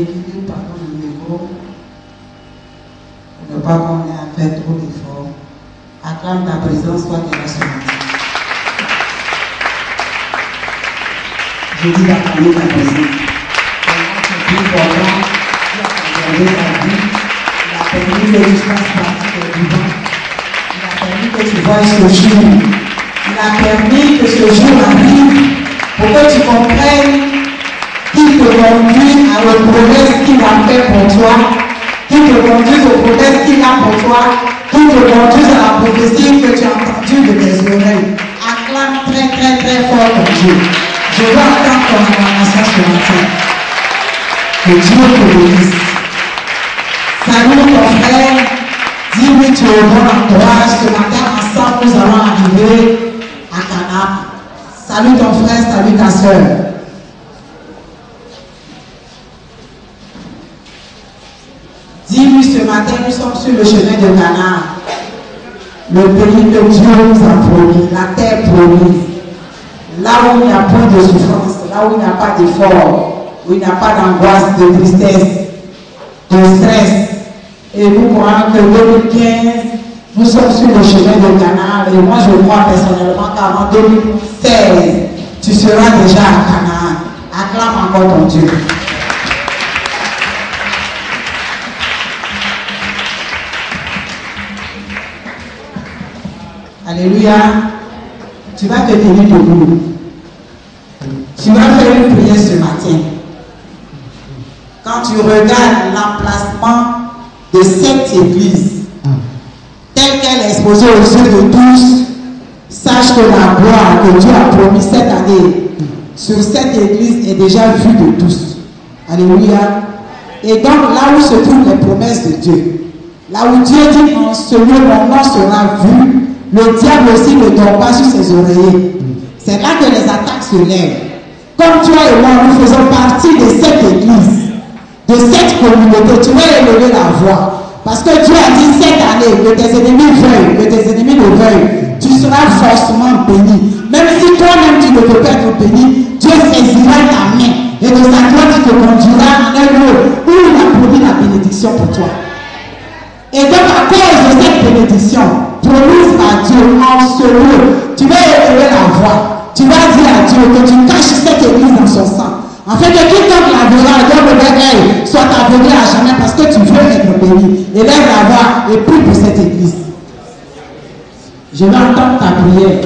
équilibre par contre le niveau, pour ne pas qu'on ait à faire trop d'efforts. Acclame ta présence, toi qui es là ce matin. Je dis d'acclamer ta présence. C'est plus important, tu as conservé ta vie, il a permis que tu fasses partie des vivants, il a permis que tu vois ce jour, il a permis que ce jour arrive pour que tu comprennes qu'il te conduit à la promesse qu'il a fait pour toi, qu'il te conduise aux promesses qu'il a pour toi, qu'il te conduise à la prophétie que tu as entendue de tes oreilles. Acclame très très très fort ton Dieu. Je veux entendre ton acclamation ce matin. Que Dieu te bénisse. Salut ton frère. Dis-lui tu es au bon endroit. Ce matin ensemble nous allons arriver à Cana. Salut ton frère, salut ta soeur. Dis-lui ce matin, nous sommes sur le chemin de Cana. Le pays que Dieu nous a promis, la terre promise. Là où il n'y a pas de souffrance, là où il n'y a pas d'effort, où il n'y a pas d'angoisse, de tristesse, de stress. Et nous croyons que 2015, nous sommes sur le chemin de Canaan. Et moi je crois personnellement qu'avant 2016, tu seras déjà à Canaan. Acclame encore ton Dieu. Alléluia. Tu vas te tenir debout. Tu vas faire une prière ce matin. Quand tu regardes l'emplacement de cette église, telle qu'elle est exposée aux yeux de tous, sache que la gloire que Dieu a promis cette année sur cette église est déjà vue de tous. Alléluia. Et donc là où se trouvent les promesses de Dieu, là où Dieu dit en ce lieu mon nom sera vu, le diable aussi ne dort pas sur ses oreillers. C'est là que les attaques se lèvent. Comme toi et moi, nous faisons partie de cette église, de cette communauté, tu vas élever la voix. Parce que Dieu a dit cette année, que tes ennemis veuillent, que tes ennemis ne veuillent, tu seras forcément béni. Même si toi-même tu ne peux pas être béni, Dieu saisira ta main et de sa gloire tu te conduira en un lieu où il a promis la bénédiction pour toi. Et donc à cause de cette bénédiction, promise par Dieu en ce lieu, tu vas élever la voix. Tu vas dire à Dieu que tu caches cette église dans son sang. En fait, que quiconque la verra, Dieu me verra, soit aveuglé à jamais parce que tu veux être béni. Élève la voix et prie pour cette église. Je vais entendre ta prière.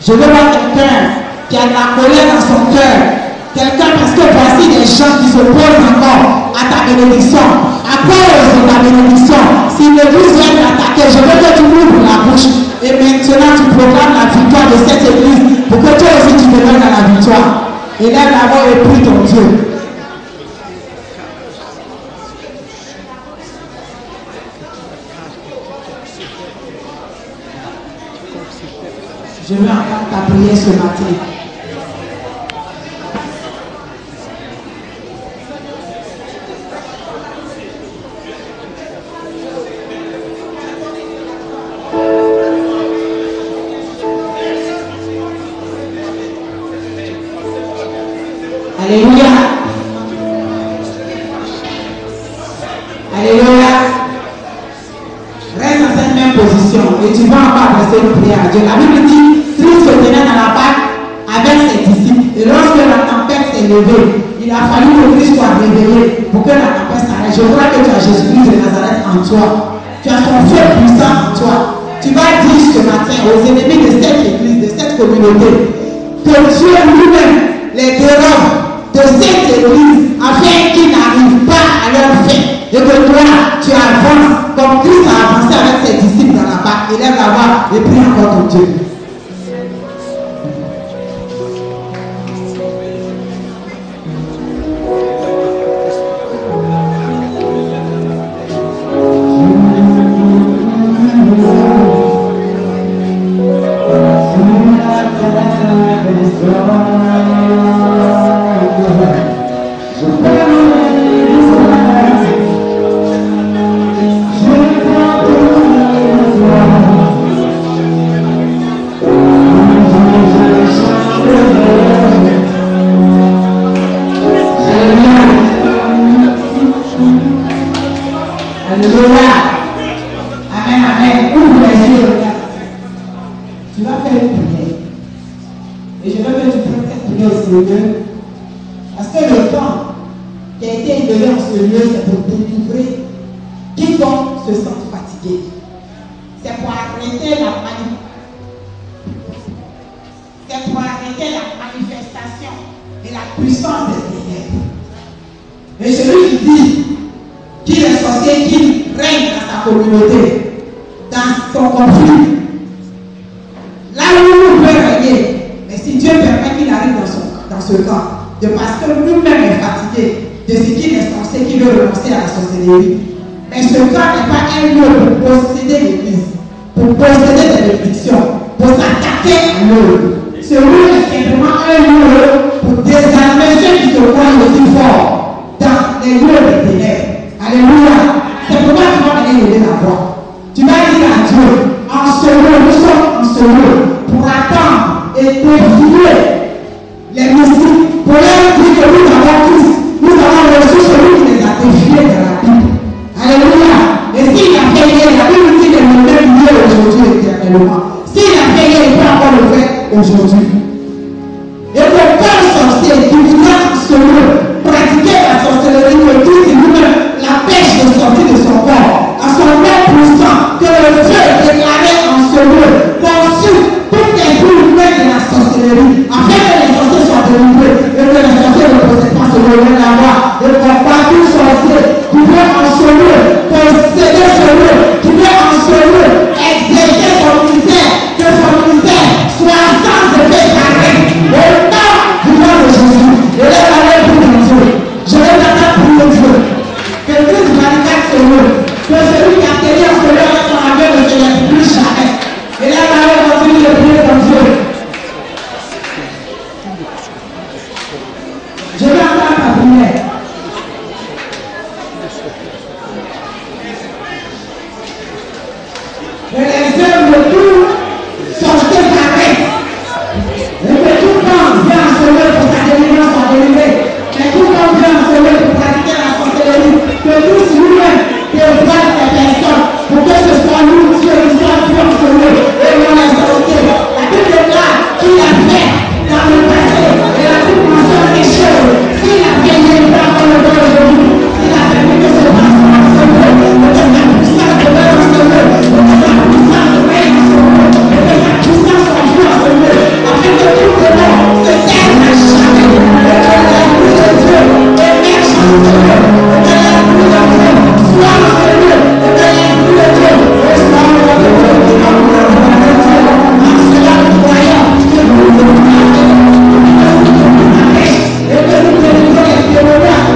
Je veux voir quelqu'un qui a de la colère dans son cœur. Quelqu'un parce que voici des gens qui s'opposent encore à ta bénédiction. À cause de ta bénédiction, si l'église vient t'attaquer, je veux que tu ouvres la bouche. Et maintenant, tu proclames la victoire de cette église pour que toi aussi tu demeures dans la victoire. Élève la voix et prie ton Dieu. Je veux entendre ta prière ce matin. Alléluia. Alléluia. Reste dans cette même position et tu vas encore adresser une prière à Dieu. La Bible dit, Christ se tenait dans la barque avec ses disciples. Et lorsque la tempête s'est levée, il a fallu que Christ soit réveillé pour que la tempête s'arrête. Je vois que tu as Jésus-Christ de Nazareth en toi. Tu as son feu puissant en toi. Tu vas dire ce matin aux ennemis de cette église, de cette communauté, que Dieu lui-même les dérobe de cette église afin qu'ils n'arrivent pas à leur fin et que toi tu avances comme Christ a avancé avec ses disciples dans la barque. Élève la voix et prie encore ton Dieu. Et je veux que tu prennes cette prière au sérieux. Parce que le temps qui a été élevé en ce lieu, c'est pour délivrer quiconque se sent fatigué. C'est pour arrêter la manifestation et la puissance des ténèbres. Et celui qui dit qu'il est sorcier, qu'il règne dans sa communauté, dans son conflit, là où il peut régner, mais si Dieu permet qu'il arrive dans ce camp, de parce que lui-même est fatigué de ce qu'il est censé, qu'il veut renoncer à la sorcellerie. Mais ce camp n'est pas un lieu pour posséder l'église, pour posséder des bénédictions, pour s'attaquer à l'œuvre. Ce lieu est simplement un lieu pour désarmer ceux qui se croient aussi forts dans les lieux des ténèbres. Alléluia. C'est pourquoi tu vas venir lever la voix. Tu vas dire à Dieu, en ce lieu, nous sommes en ce lieu pour attendre et défier les mystiques, pour leur dire que nous avons tous, nous avons reçu celui qui les a défiés de la Bible. Alléluia. Et s'il a fait hier, la Bible dit de le même Dieu aujourd'hui éternellement. S'il a fait hier, il peut encore le faire aujourd'hui. Et qu'aucun sorcier qui voudra se pratiquer la sorcellerie me dit lui-même la pêche de sortir de son corps, à son même puissant, que le feu est déclaré en ce lieu, consulte toutes les humaines de la sorcellerie, afin que les sorciers soient délivrés, et que les sorciers ne possèdent pas ce lieu, rien à voir, et qu'on voit tout sorcier qui veut en ce lieu, posséder ce lieu, qui veut en ce lieu, exercer son ministère, que son ministère soit sans effet pareil, au nom du nom de Jésus, et là, la main pour Dieu, je vais maintenant prier Dieu. Que Dieu barricade ce lieu. Que celui qui a tenu en ce lieu avec son avion ne se lève plus jamais. Et là, on continue de prier pour Dieu. Je vais entendre ta prière. Que les œuvres de tout sont séparées. Et que tout le monde vient en ce lieu pour sa délivrance soit délivrée. Mais tout le monde vient en ce lieu pour pratiquer la sorcellerie. Que tous nous-mêmes dévoilent les personnes pour que ce soit nous, Dieu, qui soit Dieu en ce lieu et non les sorciers. La Bible déclare qu'il a fait dans le passé et la Bible mentionne les choses. S'il a fait les plans dans le monde aujourd'hui, s'il a permis que ce passe en ce lieu, que sa puissance demeure en ce lieu, que sa puissance règne en ce lieu, que sa puissance soit vue en ce lieu, afin que tout le monde se taise à jamais, et que la pluie de Dieu émerge en ce lieu, et que la pluie de Dieu soit en ce lieu, et que la pluie de Dieu soit en ce lieu, en cela nous croyons que nous devons et que nous délivrons les témoignages, et que nous délivrons les témoignages,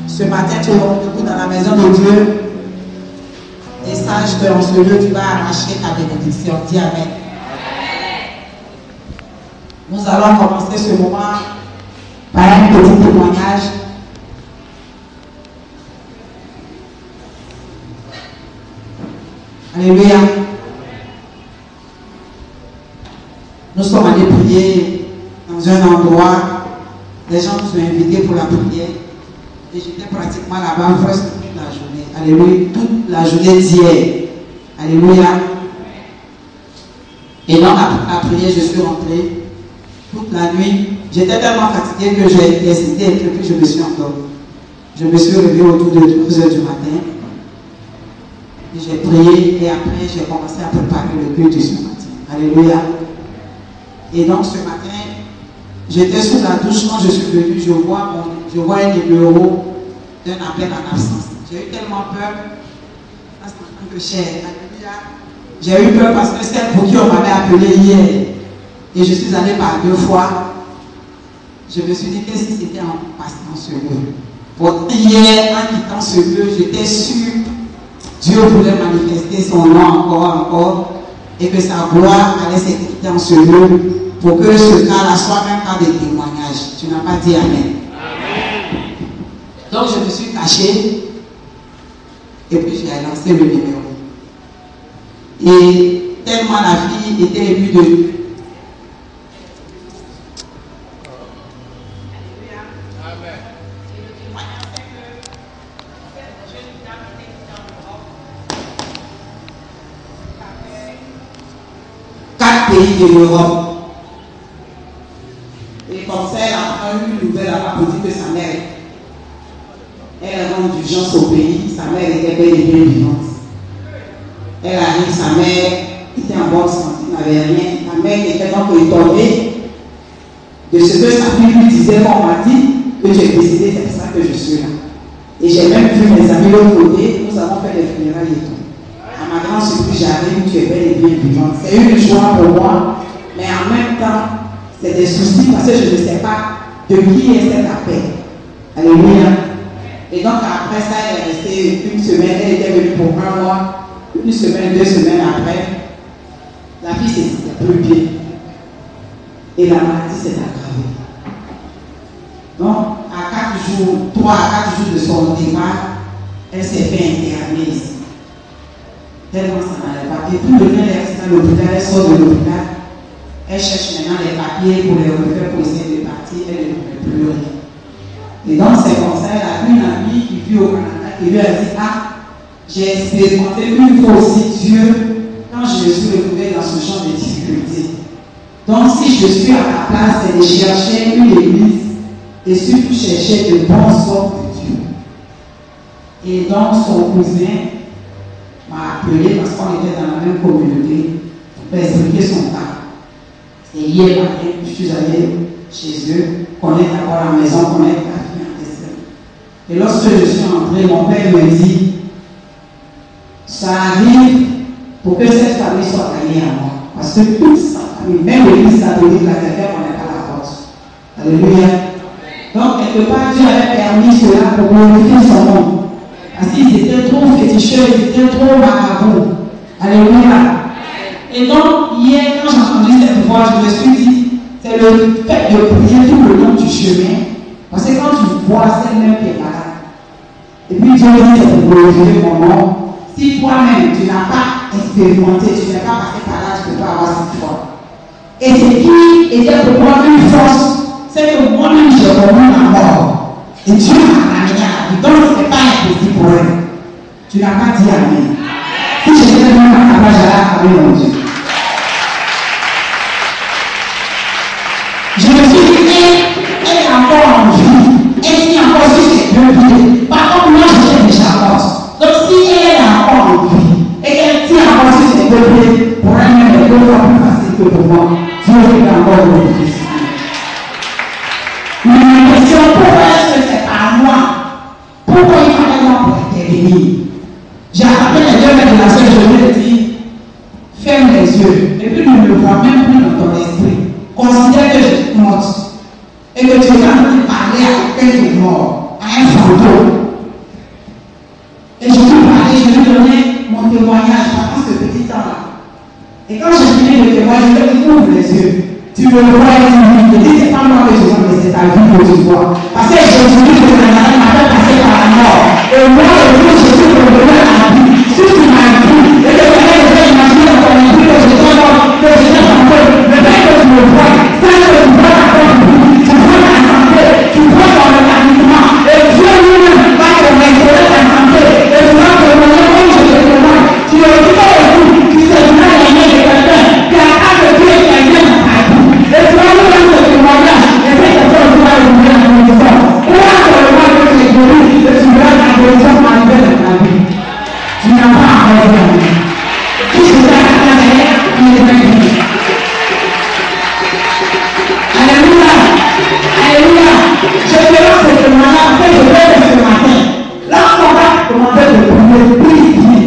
ce matin, tu es debout dans la maison de Dieu et sache qu'en ce lieu, tu vas arracher ta bénédiction. Dis Amen. Nous allons commencer ce moment par un petit témoignage. Alléluia. Nous sommes allés prier dans un endroit. Les gens nous ont invités pour la prière. Et j'étais pratiquement là-bas presque toute la journée. Alléluia. Toute la journée d'hier. Alléluia. Et donc, après la prière, je suis rentré toute la nuit. J'étais tellement fatigué que j'ai hésité et puis je me suis endormi. Je me suis réveillée autour de 2 heures du matin. Et j'ai prié et après j'ai commencé à préparer le culte de ce matin. Alléluia. Et donc ce matin, j'étais sous la douche. Quand je suis venue, je vois un numéro d'un appel en absence. J'ai eu tellement peur. Parce que j'ai eu peur parce que celle pour qui on m'avait appelé hier, et je suis allée par 2 fois, je me suis dit qu'est-ce qui s'était passé dans ce lieu. Pour hier, en quittant ce lieu, j'étais sûre Dieu voulait manifester son nom encore, et que sa gloire allait s'exécuter en ce lieu, pour que ce cas-là soit même cas de témoignage. Tu n'as pas dit Amen. Donc je me suis cachée, et puis j'ai lancé le numéro. Et tellement la fille était émue de lui. Pays de l'Europe. Et comme ça, elle a eu une nouvelle à pour dire que sa mère, elle rend d'urgence au pays. Sa mère était belle et bien vivante. Elle arrive, sa mère était en bonne santé, n'avait rien. La mère était donc étonnée de ce que sa fille lui disait, comme on m'a dit, que j'ai décidé, c'est pour ça que je suis là. Et j'ai même vu mes amis de l'autre côté, nous avons fait les funérailles et tout. À ma grande surprise, j'arrive, tu es belle et bien vivante. C'est une joie pour moi, mais en même temps, c'est des soucis parce que je ne sais pas de qui est cet appel. Alléluia. Et donc après ça, elle est restée 1 semaine, elle était venue pour 1 mois, 1 semaine, 2 semaines après, la fille s'est plus bien. Et la maladie s'est aggravée. Donc, à 4 jours, 3 à 4 jours de son départ, elle s'est fait interner ici. Tellement ça n'allait pas. Et tout le temps, elle est restée dans l'hôpital, elle sort de l'hôpital, elle cherche maintenant les papiers pour les refaire pour essayer de partir, elle ne pouvait plus rien. Et donc, c'est comme ça, elle a une amie qui vit au Canada qui lui a dit, ah, j'ai expérimenté une fois aussi Dieu quand je me suis retrouvée dans ce genre de difficultés. Donc, si je suis à la place, c'est de chercher une église et surtout chercher de bons sorts de Dieu. Et donc, son cousin m'a appelé parce qu'on était dans la même communauté pour expliquer son cas. Et hier matin, je suis allé chez eux, connaître d'abord la maison, connaître la fille en question. Et lorsque je suis entré, mon père me dit, ça arrive pour que cette famille soit gagnée à moi. Parce que toute sa famille, même l'église catholique, la quelqu'un qu'on n'est pas la porte. Alléluia. Donc, quelque part, Dieu avait permis cela pour glorifier son nom. Parce qu'ils étaient trop féticheux, ils étaient trop marabouts. Alléluia. Et donc, hier, quand j'ai entendu cette voix, je me suis dit, c'est le fait de prier tout le long du chemin. Parce que quand tu vois cette même qui est malade, et puis Dieu dit, c'est pour glorifier mon nom. Si toi-même, tu n'as pas expérimenté, tu n'es pas passé par là, tu ne peux pas avoir cette foi. Et ce qui était pour moi une force, c'est que moi-même, j'ai connu la mort. Et Dieu m'a ramené à la vie. Donc, ce n'est pas impossible pour elle. Tu n'as pas dit Amen. Si j'étais même à ta place, j'allais acclamer mon Dieu. Je me suis dit, elle est encore en vie. Elle vit encore sur ses 2 pieds. Par contre, moi, j'étais déjà morte. Donc, si elle est encore en vie et qu'elle tient encore sur ses 2 pieds, pour elle-même, elle est 2 fois plus facile que pour moi. Dieu est encore glorifié. Mais la question, pourquoi est-ce que c'est par moi? Pourquoi il fallait moi pour intervenir? J'ai appelé les 2 mètres de la soeur, je lui ai dit, ferme les yeux, et puis ne me vois même plus dans ton esprit. Considère que je suis morte, et que tu es en train de parler à quelqu'un qui est mort, à un fantôme. Et je lui parlais, je lui donnais mon témoignage pendant ce petit temps-là. Et quand j'ai fini le témoignage, je lui ai dit, ouvre les yeux. Tu me vois et tu me dis, c'est pas moi que je vois, mais c'est ta vie que tu vois. Parce que Jésus de Nazareth m'a fait passer par la mort. Et moi, le jour où Jésus me donnait à la vie, si tu m'as dit, et que tu m'as déjà imaginé dans ton esprit que j'étais mort, que j'étais fantôme, le fait que tu me vois, ça que tu vois la vie, tu vois la santé, tu vois dans le établissement, et Dieu lui-même va te restaurer ta santé, et tu vas te demander comme je te demande. Tu es tout à l'heure, tu sais bien l'aimer de quelqu'un, qui a pas de Dieu et quelqu'un dans ta vie. Et tu vas nous donner ce témoignage, et c'est que tu vas le voir dans le maison. Où est-ce que le roi de Jésus, tu verras la guérison arriver dans ta vie. Tu n'as pas à raison. Tout ce que tu as derrière, il est magnifique. Alléluia. Alléluia. Je te lance ce témoignage après je vais ce matin. Là, on va commencer de prier.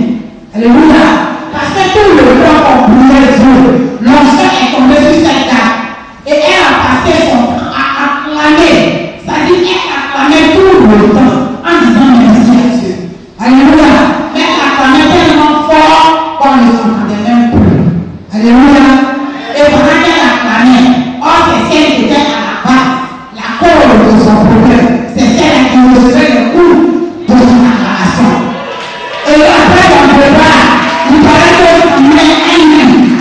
Alléluia. Parce que tout le temps qu'on priait Dieu, l'enfant est tombé sur cette table. Et elle a passé son temps à acclamer. C'est-à-dire qu'elle acclamait tout le temps en disant merci à Dieu. Alléluia. Mais elle acclamait tellement fort qu'on ne s'entendait même plus. Alléluia. Et pendant qu'elle acclamait, c'est celle qui était à la base, la cause de son problème. C'est celle qui recevait le coup de son acclamation. Et après son départ, il paraît que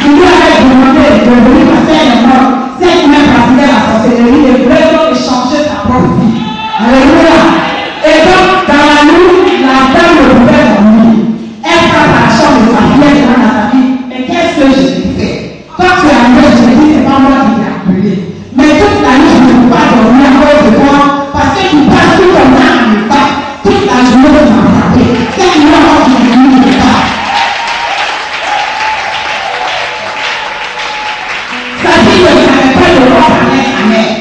il lui avait demandé de venir passer la mort. Cette même pratiquait la sorcellerie et voulait donc changer sa propre vie. Alléluia. Et donc, dans la nuit, la dame ne pouvait dormir. Elle frappe à la chambre de sa fille, elle demande à sa fille, mais qu'est-ce que je t'ai fait? Quand tu es arrivé, je t'ai dit, c'est pas moi qui t'ai appelé. Mais toute la nuit, je ne peux pas dormir à cause de toi, parce que tu passes tout ton temps à me battre. Toute la journée, tu m'as frappé. C'est moi qui est venu me battre. Sa fille ne savait pas de quoi parlait sa mère.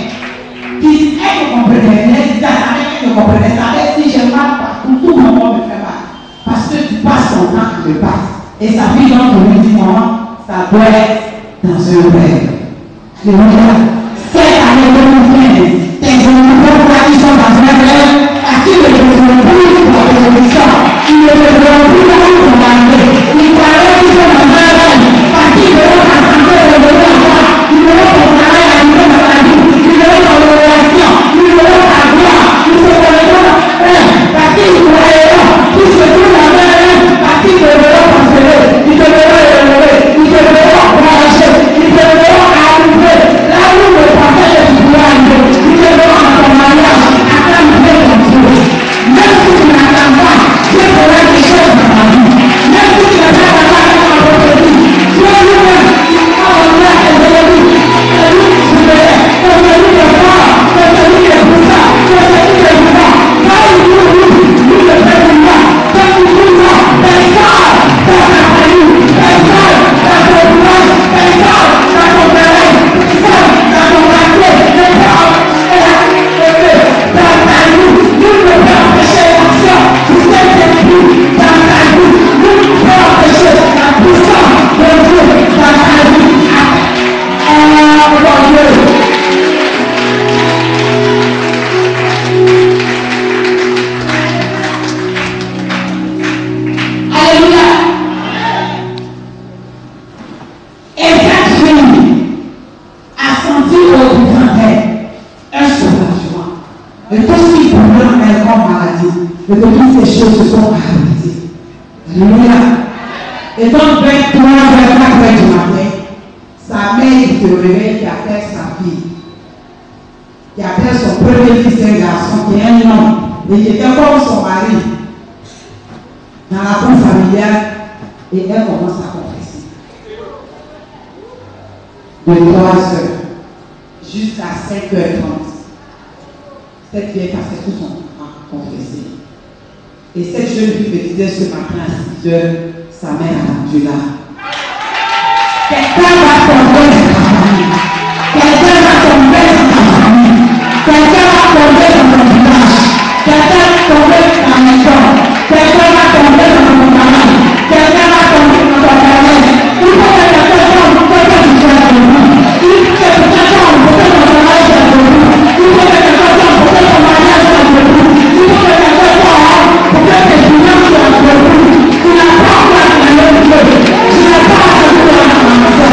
Elle ne comprenait rien, elle disait à sa mère qu'elle ne comprenait ça. Elle dit, j'ai mal partout, tout mon corps me fait mal. Parce que tu passes ton temps à me battre. Et sa fille donc lui dit, maman, ça doit être dans un rêve. Alléluia. Cette année 2015, tes enfants qui sont dans un rêve, à qui ne devront plus pour la télévision, ils ne devront plus pour l'année. Ils croiront qu'ils sont dans un rêve, parce qu'ils devront rassembler le bonheur à moi. Ils devront préparer la vie dans la vie. Ils devront dans le relation. Ils devront la gloire. Ils se connaîtront dans le rêve, parce qu'ils croiront. Ils se trouvent dans un rêve, parce qu'ils devront penser. Ils devront élever. Ils devront encourager. Ils devront arriver. Là où le pensée de tu dois arriver. Ils devront en ton mariage. Acclamer ton Dieu. Même si tu n'attends pas, Dieu fera des choses dans ta vie. Même si tu n'as pas d'avoir dans ta prophétie, Dieu lui-même, il va revenir à tes ennemis. C'est lui qui souverain. C'est celui qui est fort. C'est celui qui est puissant. C'est celui qui est vivant. Quand il nous le fait vivant. Quand il nous personne dans ta famille, personne dans ton village, personne dans ton terrain, personne dans ton quartier, personne dans ta vie. Nous ne peut empêcher l'action du Saint-Esprit dans ta vie. Nous ne peut empêcher la puissance de Dieu dans ta vie. Oh mon Dieu. Alléluia. Et cette fille a senti au devant d'elle un soulagement. Et tout ce qui pouvait en elle comme maladie, et que toutes ces choses se sont arrêtées. Alléluia. Et donc, 23 vers 4 heures du matin, sa mère se réveille qui appelle sa fille, qui appelle son premier fils, un garçon qui est un homme, et qui était comme son mari dans la cour familiale, et elle commence à confesser. De 3 heures jusqu'à 5h30, cette vieille passait tout son temps à confesser. Et cette jeune fille me disait ce matin à 6 heures, sa mère a rendu là. Quelqu'un va tomber dans ta famille. Quelqu'un va tomber dans ta famille. Quelqu'un va tomber dans ton village. Quelqu'un va tomber dans ta maison. Quelqu'un va tomber dans ton travail. Quelqu'un va tomber dans ton travail. Il faut que quelqu'un tombe, quelqu'un qui soit avec vous. Il faut que quelqu'un tombe, peut-être ton travail soit avec vous. Il faut que quelqu'un tombe, peut-être ton mariage soit avec vous. Il faut que quelqu'un tombe, peut-être tes finances soient avec vous. Tu n'as pas encore la même chose. Tu n'as pas entendu dans la maison.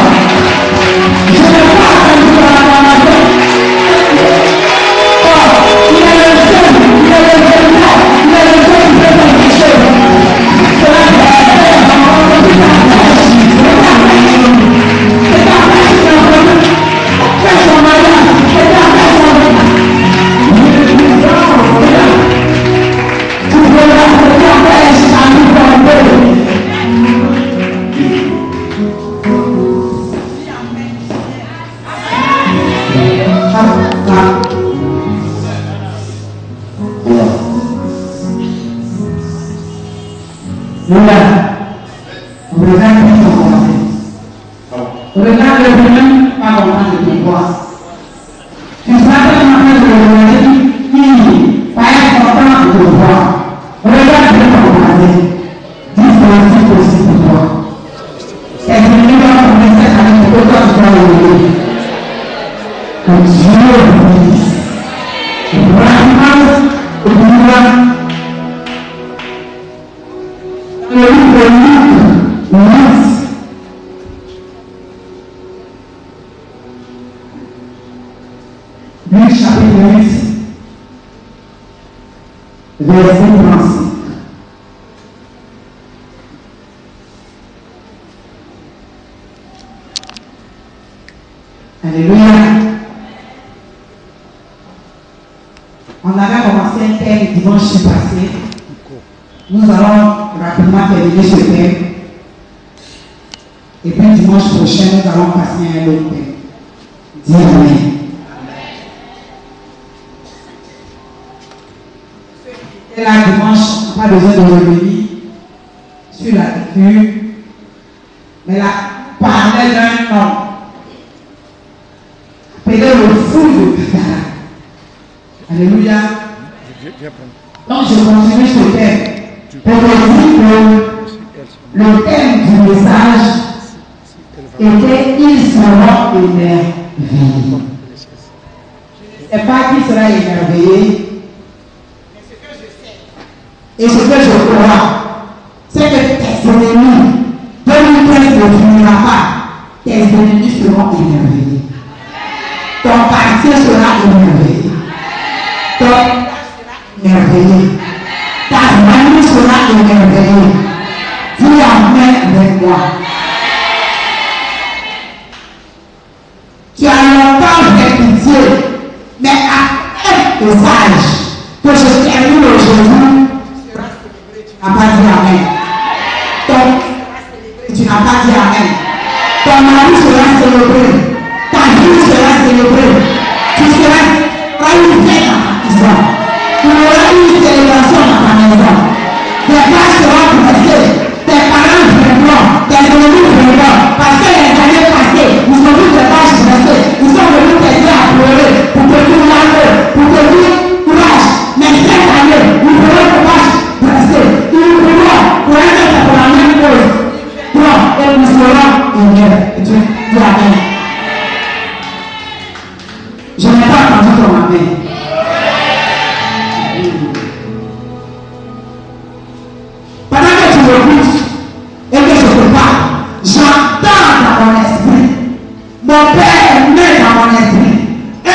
Je n'ai pas entendu dans la maison. Oh, il est le seul, il est le véritable, il est le Regarde qui sont commencés. Regarde le premier, pas comprendre le pouvoir. Tu seras tellement en train de le regarder, pas être content de te voir. Regarde bien ton commencé. Dis c'est aussi pour toi. Est-ce que tu vas commencer avec le côté de toi que Dieu vous bénisse. Vraiment, au pouvoir. Le livre de Luc, Luc chapitre 8, verset 35. Alléluia. On avait commencé un thème dimanche passé. Nous allons rapidement terminer ce thème. Et puis dimanche prochain, nous allons passer à un autre thème. Dis Amen. Et là, dimanche, on n'a pas besoin de revenir sur la lecture. Mais là, parlait d'un homme appelé le fou de Gadara. Alléluia. Donc, je continue ce thème. Pour dire que le thème du message était ils seront émerveillés. Je ne sais pas qui sera émerveillé. Et ce que je crois, c'est que tes ennemis, 2015 ne finira pas. Tes ennemis seront émerveillés. Ton quartier sera émerveillé. Ton sera émerveillé. Ta famille sera émerveillée. Dis Amen avec moi. Tu as longtemps fait pitié, mais après le sage que je termine aujourd'hui, tu n'as pas dit Amen. Tu n'as pas dit Amen. Ton mari sera célébré. Ta vie sera célébrée. Tu seras une fête à ta maison. Tu auras une célébration à ta maison. Tes places seront blessées. Tes parents viendront. Tes ennemis viendront. Parce que les années passées, ils ont vu tes pages blessées. Ils sont venus t'aider à pleurer. Pour te dire l'amour. Pour te dire courage. Mais cette année, ils feront tes pages blessées. Ils pourront pour être pour la même chose. Non, et nous serons unis. Dieu, dis Amen. Je n'ai pas entendu ton Amen. Pendant que tu m'écoutes et que je te parle, j'entends dans mon esprit. Mon Père est né dans mon esprit. Un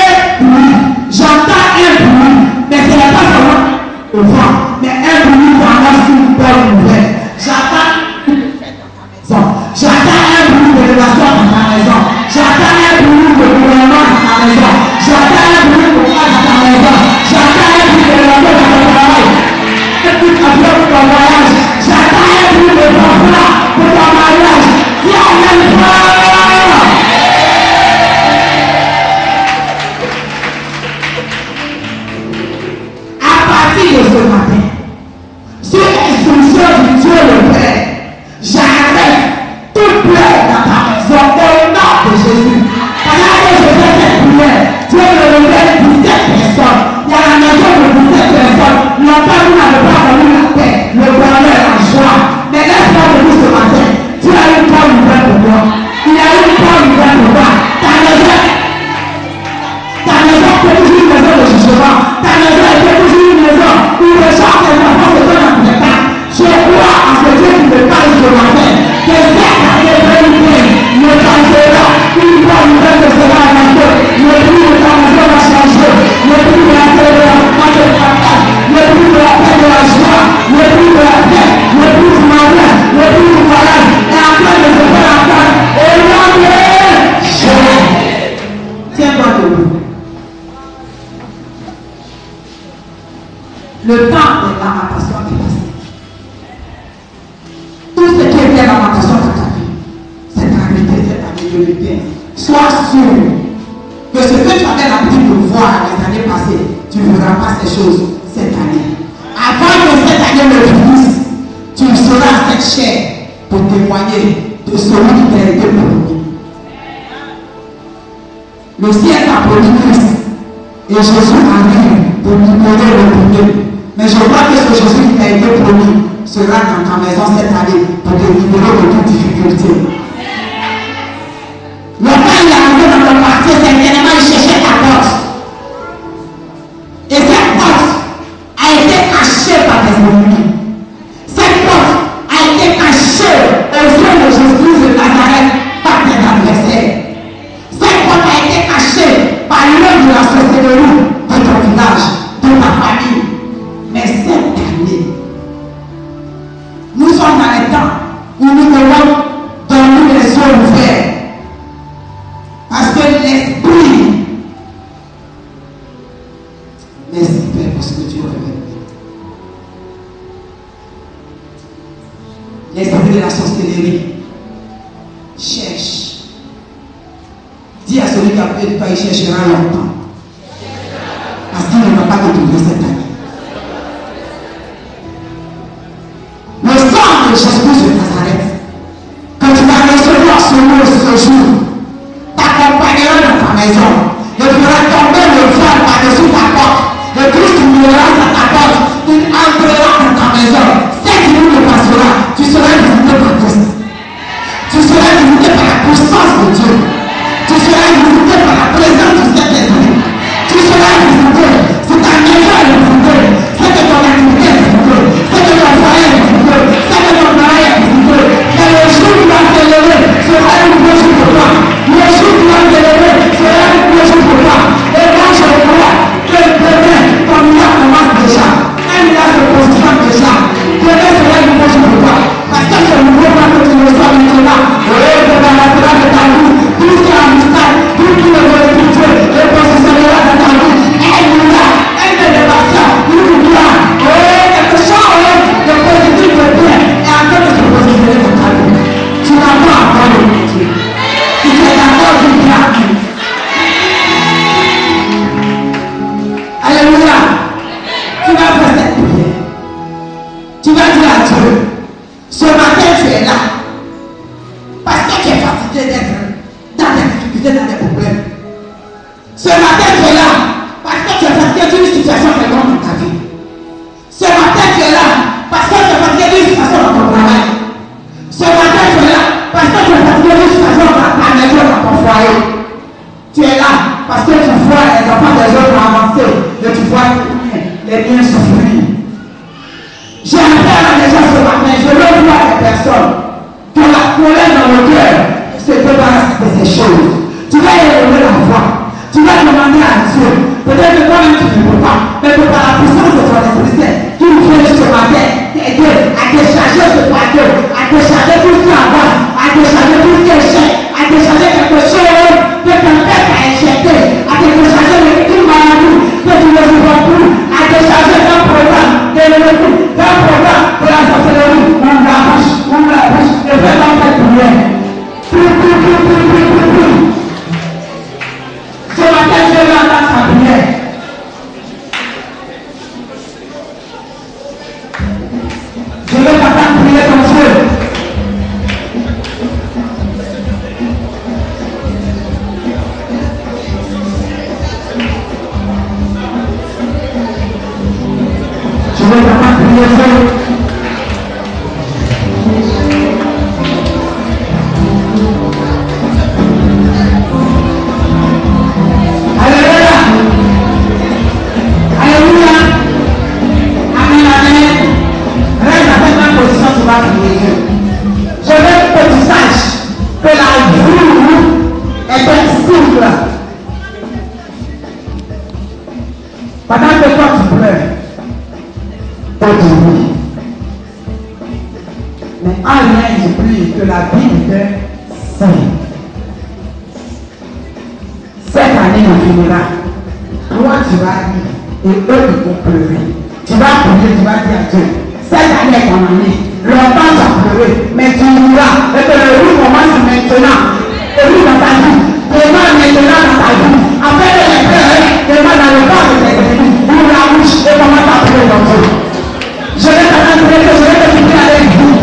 bruit. J'entends un bruit. Mais ce n'est pas seulement le vent, mais un bruit d'annonce une bonne nouvelle. J'entends une fête dans ta maison. J'entends un bruit de relation dans ta maison. J'entends un bruit de gouvernement dans ta maison. J'entends un bruit de courage dans ta maison. J'entends un bruit de l'amour dans ton travail. Un bruit d'amour pour ton voyage. J'entends un bruit de bonheur pour ton mariage. Viens avec moi. À partir de ce matin, sur l'instruction du Dieu le Père, j'arrête toute plaie dans ta maison au nom de Jésus. Pendant que je fais cette prière, Dieu me révèle 17 personnes. Il y a la maison de 17 personnes. Longtemps, vous n'avez pas connu la paix, le bonheur, la joie. Mais laisse-moi te dire ce matin, Dieu a une bonne nouvelle pour toi. Il a une bonne nouvelle pour toi. Ta maison est toujours une maison de jugement. Ta maison est toujours une maison où les gens, tes enfants se donnent en spectacle. Je crois en ce Dieu qui me parle ce matin. Que cette année 2020 me causera une bonne nouvelle de cela annoncée. Le prix de ta maison va changer. Le prix de la célébration de ta femme. Le prix de la paix de la joie. Le prix de la paix. Le prix du mariage. Le prix du mariage. Et après de se faire entendre. Au nom de Jésus. Tiens-toi debout. Le temps de lamentation est passé. Tout ce qui était lamentation dans ta vie, c'est arrêté cette année 2015. Sois sûr que ce que tu avais l'habitude de voir les années passées, tu ne verras pas ces choses cette année. Avant que cette année ne finisse, tu seras être cher pour témoigner de celui qui t'a été promis. Le ciel a promis Christ et Jésus arrive pour libérer le premier. Mais je crois que ce Jésus qui t'a été promis sera dans ta maison cette année pour te libérer de toute difficulté. Le père il est arrivé dans le quartier, certainement il cherchait ta porte. Et cette porte a été cachée par des ennemis. Cette porte a été cachée aux yeux de Jésus de Nazareth par tes adversaires. Cette porte a été cachée par l'œuvre de la sorcellerie de ton village, de ta famille. Mais cette année, nous sommes dans un temps où nous devons dormir les yeux ouverts. Parce que l'esprit, merci Père pour ce que tu révèles. L'esprit de la sorcellerie cherche. Dis à celui qui a pris de toi, il cherchera longtemps. Parce qu'il ne va pas te trouver cette année. Le sang de Jésus de Nazareth, quand tu vas recevoir ce mot ce jour, t'accompagnera dans ta maison. Il fera tomber le voile par-dessus ta porte. Le Christ mourra dans ta porte. Il entrera dans ta maison. Cette nuit ne passera. Tu seras visité par Christ. Tu seras visité par la puissance de Dieu. Tu seras visité par la présence du Saint-Esprit. Tu seras visité. C'est ta maison est visitée. C'est que ton activité est visitée. C'est que ton foyer est visité. C'est que ton travail est visité. Mais le jour où tu vas te lever sera un nouveau jour pour toi. Le jour où tu vas te lever sera un nouveau jour pour toi. Et moi je crois que demain, ton miracle commence déjà. Un miracle se positionne déjà. Demain sera un nouveau jour pour toi. Parce que ce nouveau pas que tu reçois maintenant, te permettra de ta vie. Tout ce qui est en mystère, tout ce qui est spirituel, le positionnera dans ta vie. Un miracle, une élévation, une gloire. Quelque chose de positif, de bien, est en train de se positionner dans ta vie. Tu n'as pas encore le métier. Tu es d'accord du miracle. Alléluia. Tu vas faire cette prière. Tu vas dire à Dieu, ce matin tu es là. Parce que tu es fatigué d'être dans des difficultés, dans des problèmes. Ce matin tu es là. Parce que tu es fatigué d'une situation quelconque dans ta vie. Ce matin tu es là. Parce que tu es fatigué d'une situation dans ton travail. Ce matin tu es là. Parce que tu es fatigué d'une situation dans ta maison, dans ton foyer. Tu es là. Parce que tu vois les enfants des autres avancer. Et tu vois les miens souffrir. J'ai appris à des gens ce matin. Je veux voir les personnes que la colère dans le cœur se débarrasse de ces choses. Tu vas élever la voix. Tu vas demander à Dieu. Peut-être que toi-même tu ne peux pas. Mais que par la puissance de ton Esprit Saint, tu viens ce matin t'aider à décharger ce fardeau, à décharger tout ce qui avance, à décharger tout ce qui est cher, à décharger quelque chose que ton père t'a injecté, à décharger une maladie que tu ne vois plus, à décharger un programme de l'ennemi, d'un programme de la sorcellerie. On l'arrache, et fais dans cette prière. Ce matin, je vais entendre sa prière. Je vais t'entendre prier ton Dieu. Je vais t'entendre prier Dieu. Je veux que tu saches que la vie est un cycle. Pendant que toi tu pleures, toi tu ris. Mais en rien il prie que la vie était saine. Cette année on finira. Toi tu vas rire et eux ils vont pleurer. Tu vas prier, tu vas dire à Dieu, cette année est ton année. Longtemps tu as pleuré, mais tu iras. Et que le riz commence maintenant. Le riz dans ta vie. Demande maintenant dans ta vie. Après les pleurs, demande dans le corps de tes ennemis. Ouvre la bouche et commence à prier dans Dieu. Je vais t'entendre prier, je vais te prier avec vous.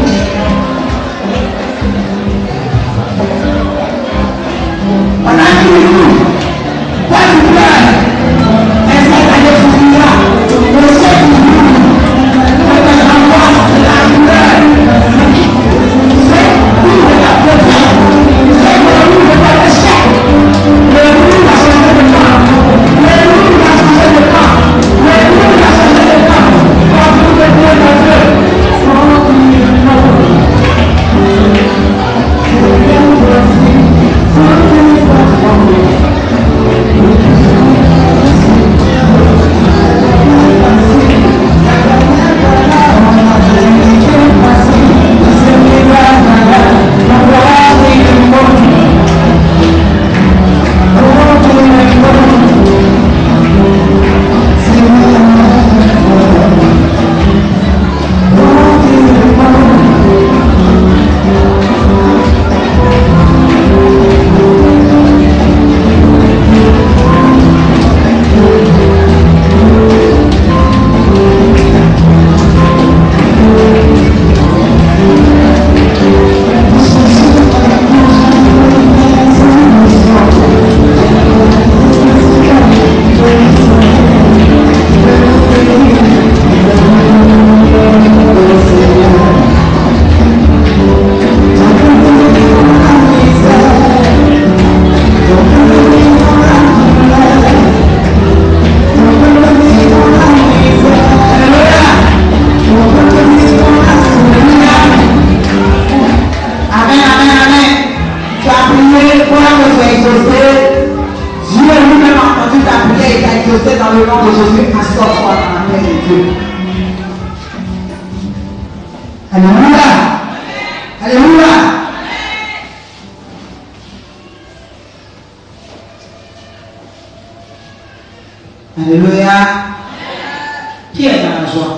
Alléluia. Alléluia. Alléluia. Qui est dans la joie?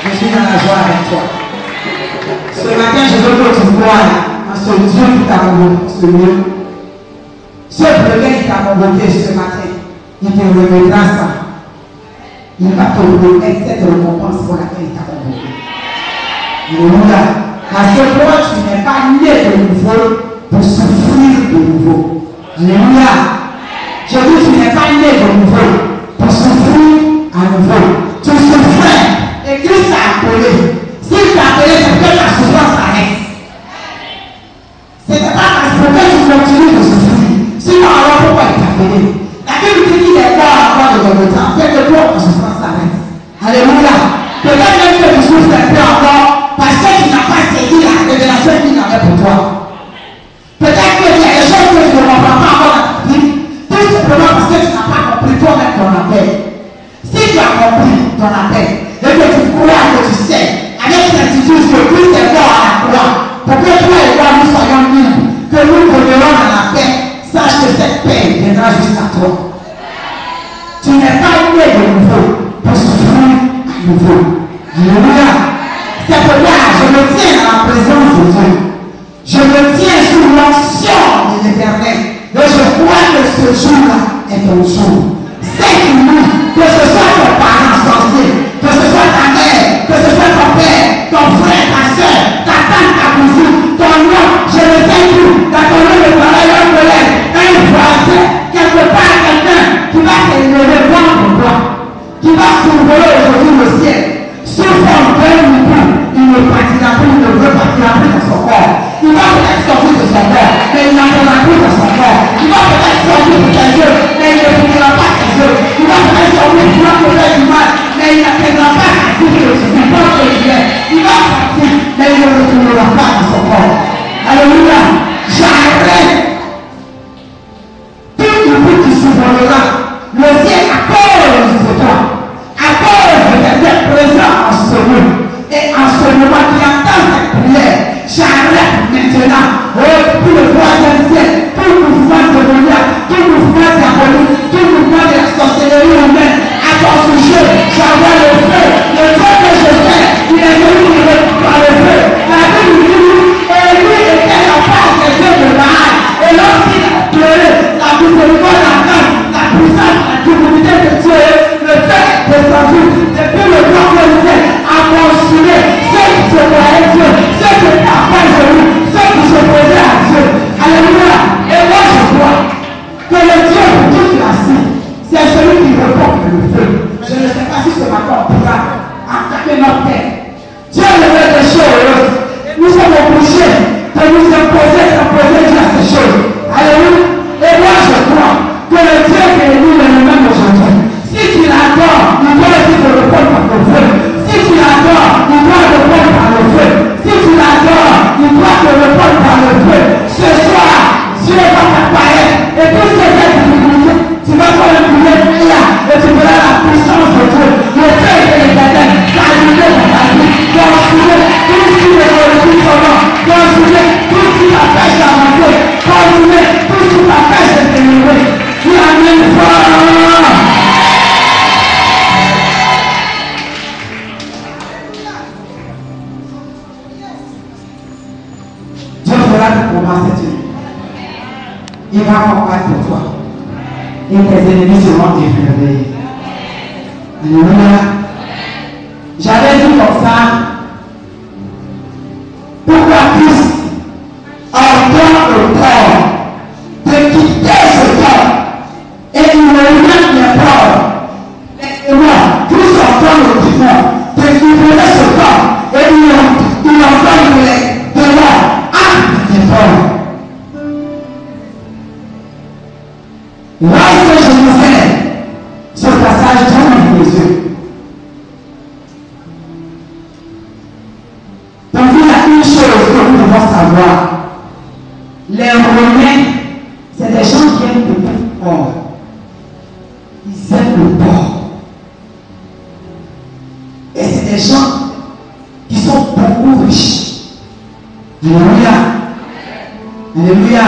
Je suis dans la joie avec toi. Ce matin, je veux que tu vois en ce Dieu qui t'a convoqué, ce Dieu. Ce lequel qui t'a convoqué ce matin, il te remettra ça. Il va te remettre cette récompense pour laquelle il t'a convoqué. Alléluia. Parce que toi, tu n'es pas né de nouveau pour souffrir de nouveau. Alléluia. Je dis, tu n'es pas né de nouveau pour souffrir à nouveau. Tu souffrais et Christ t'a appelé. S'il t'a appelé, c'est que ta souffrance s'arrête. Ce n'est pas parce que tu continues de souffrir. Sinon, alors pourquoi il t'a appelé? La Bible dit qu'il est mort encore de ton temps. Fait que toi, ta souffrance s'arrête. Alléluia. Peut-être même que tu souffres un peu encore parce que tu n'as pas saisi la révélation qu'il avait pour toi. Peut-être qu'il y a des choses que tu ne comprends pas encore dans ta vie. Tout simplement parce que tu n'as pas compris toi-même ton appel. Si tu as compris ton appel et que tu crois que tu sais, avec certitude que Christ est mort à la croix, pour que toi et moi nous soyons libres, que nous demeurons dans la paix, sache que cette paix viendra jusqu'à toi. Tu n'es pas né de nouveau pour souffrir à nouveau. Alléluia. C'est pourquoi je me tiens dans la présence de Dieu. Je me tiens sous l'onction de l'Éternel. Et je crois que ce jour-là est ton jour. C'est lui, que ce soit ton parent sorcier, que ce soit ta mère, que ce soit ton père, ton frère, ta soeur, ta tante, ta cousine, ton nom, je ne sais plus, dans ton nom de travail, un collègue, un voisin, quelque part, quelqu'un qui va te lever pour toi, qui va s'ouvrir aujourd'hui le ciel, souffrant d'un niveau, il ne partira plus, il ne repartira plus dans son corps. Il va peut-être sortir de son corps, mais il n'entrera plus dans son corps. Il va peut-être sortir de tes yeux, mais il ne finira pas tes yeux. Il va peut-être sortir pour la faire du mal, mais il n'atteindra pas à dire que c'est du bon que tu es. Il va sortir, mais il ne retournera pas dans son corps. Alléluia. J'arrête tout le bruit qui s'ouvrira. Le ciel à cause de toi, à cause de d'être présent en ce lieu, et en ce moment qui entend cette prière. J'arrête maintenant tout le troisième ciel, tout le mouvement de l'État, tout le mouvement diabolique, tout le mouvement de la sorcellerie humaine à ton sujet. J'envoie le feu que je fais, il est venu par le feu. La Bible dit, et lui était en face des yeux de Baal. Et lorsqu'il a pleuré, la miséricorde, la grâce, la puissance, la divinité de Dieu, le feu est descendu. Depuis le temps que le ciel a consumé ceux qui se croyaient Dieu, ceux qui étaient en face de lui, ceux qui se posaient à Dieu. Alléluia. Et moi je crois que le Dieu pour toute la vie, c'est celui qui répond le feu. Je ne sais pas si ce matin on pourra attaquer notre tête. Dieu le fait des choses. Nous sommes obligés de nous imposer Dieu à ces choses. Alléluia. Et moi je crois que le Dieu qui est lui le même aujourd'hui. Si tu l'adores, il doit aussi te répondre par le feu. Si tu l'adores, il doit répondre par le feu. Si tu l'adores, il doit te répondre par le feu. Ce soir, Dieu va t'apparaître. Et tout ce qui est difficulté, tu vas faire le prier là. Et tu verras la puissance de Dieu. Le feu de l'Éternel, t'allumer dans ta vie. Consumer tout ce qui est glorifie son nom. Consumer tout ce qui t'empêche d'avancer. Consumer tout ce qui t'empêche de t'élever. Tu amènes fort. Pour combattre cette nuit. Il va combattre pour toi. Et tes ennemis seront déferlés. Alléluia. J'avais dit comme ça. Pourquoi Christ ordonne au corps de quitter ce corps et il ne remet les corps. Et moi, Christ ordonne au dimanche de libérer ce corps et il ordonne de l'or. Lorsque je vous fais ce passage dans les yeux, donc il y a une chose que nous devons savoir. Les Romains, c'est des gens qui aiment le porc. Ils aiment le porc. Et c'est des gens qui sont beaucoup riches. Alléluia. Alléluia.